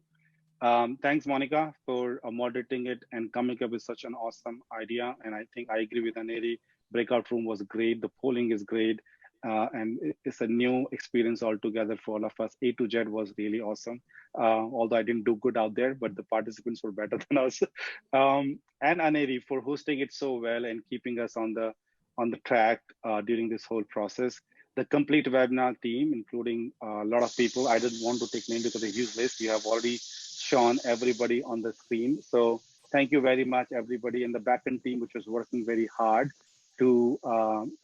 Speaker 5: Thanks, Monica, for moderating it and coming up with such an awesome idea. And I think I agree with Aneri. Breakout room was great. The polling is great. And it's a new experience altogether for all of us. A to Z was really awesome. Although I didn't do good out there, but the participants were better than us. And Aneri for hosting it so well and keeping us on the track during this whole process. The complete webinar team, including a lot of people. I didn't want to take names because it's a huge list. We have already shown everybody on the screen. So thank you very much, everybody in the backend team, which was working very hard to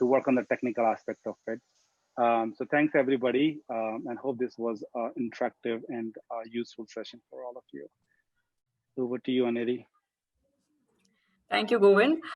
Speaker 5: work on the technical aspect of it. So thanks, everybody, and hope this was an interactive and useful session for all of you. Over to you, Aneri.
Speaker 12: Thank you, Govind.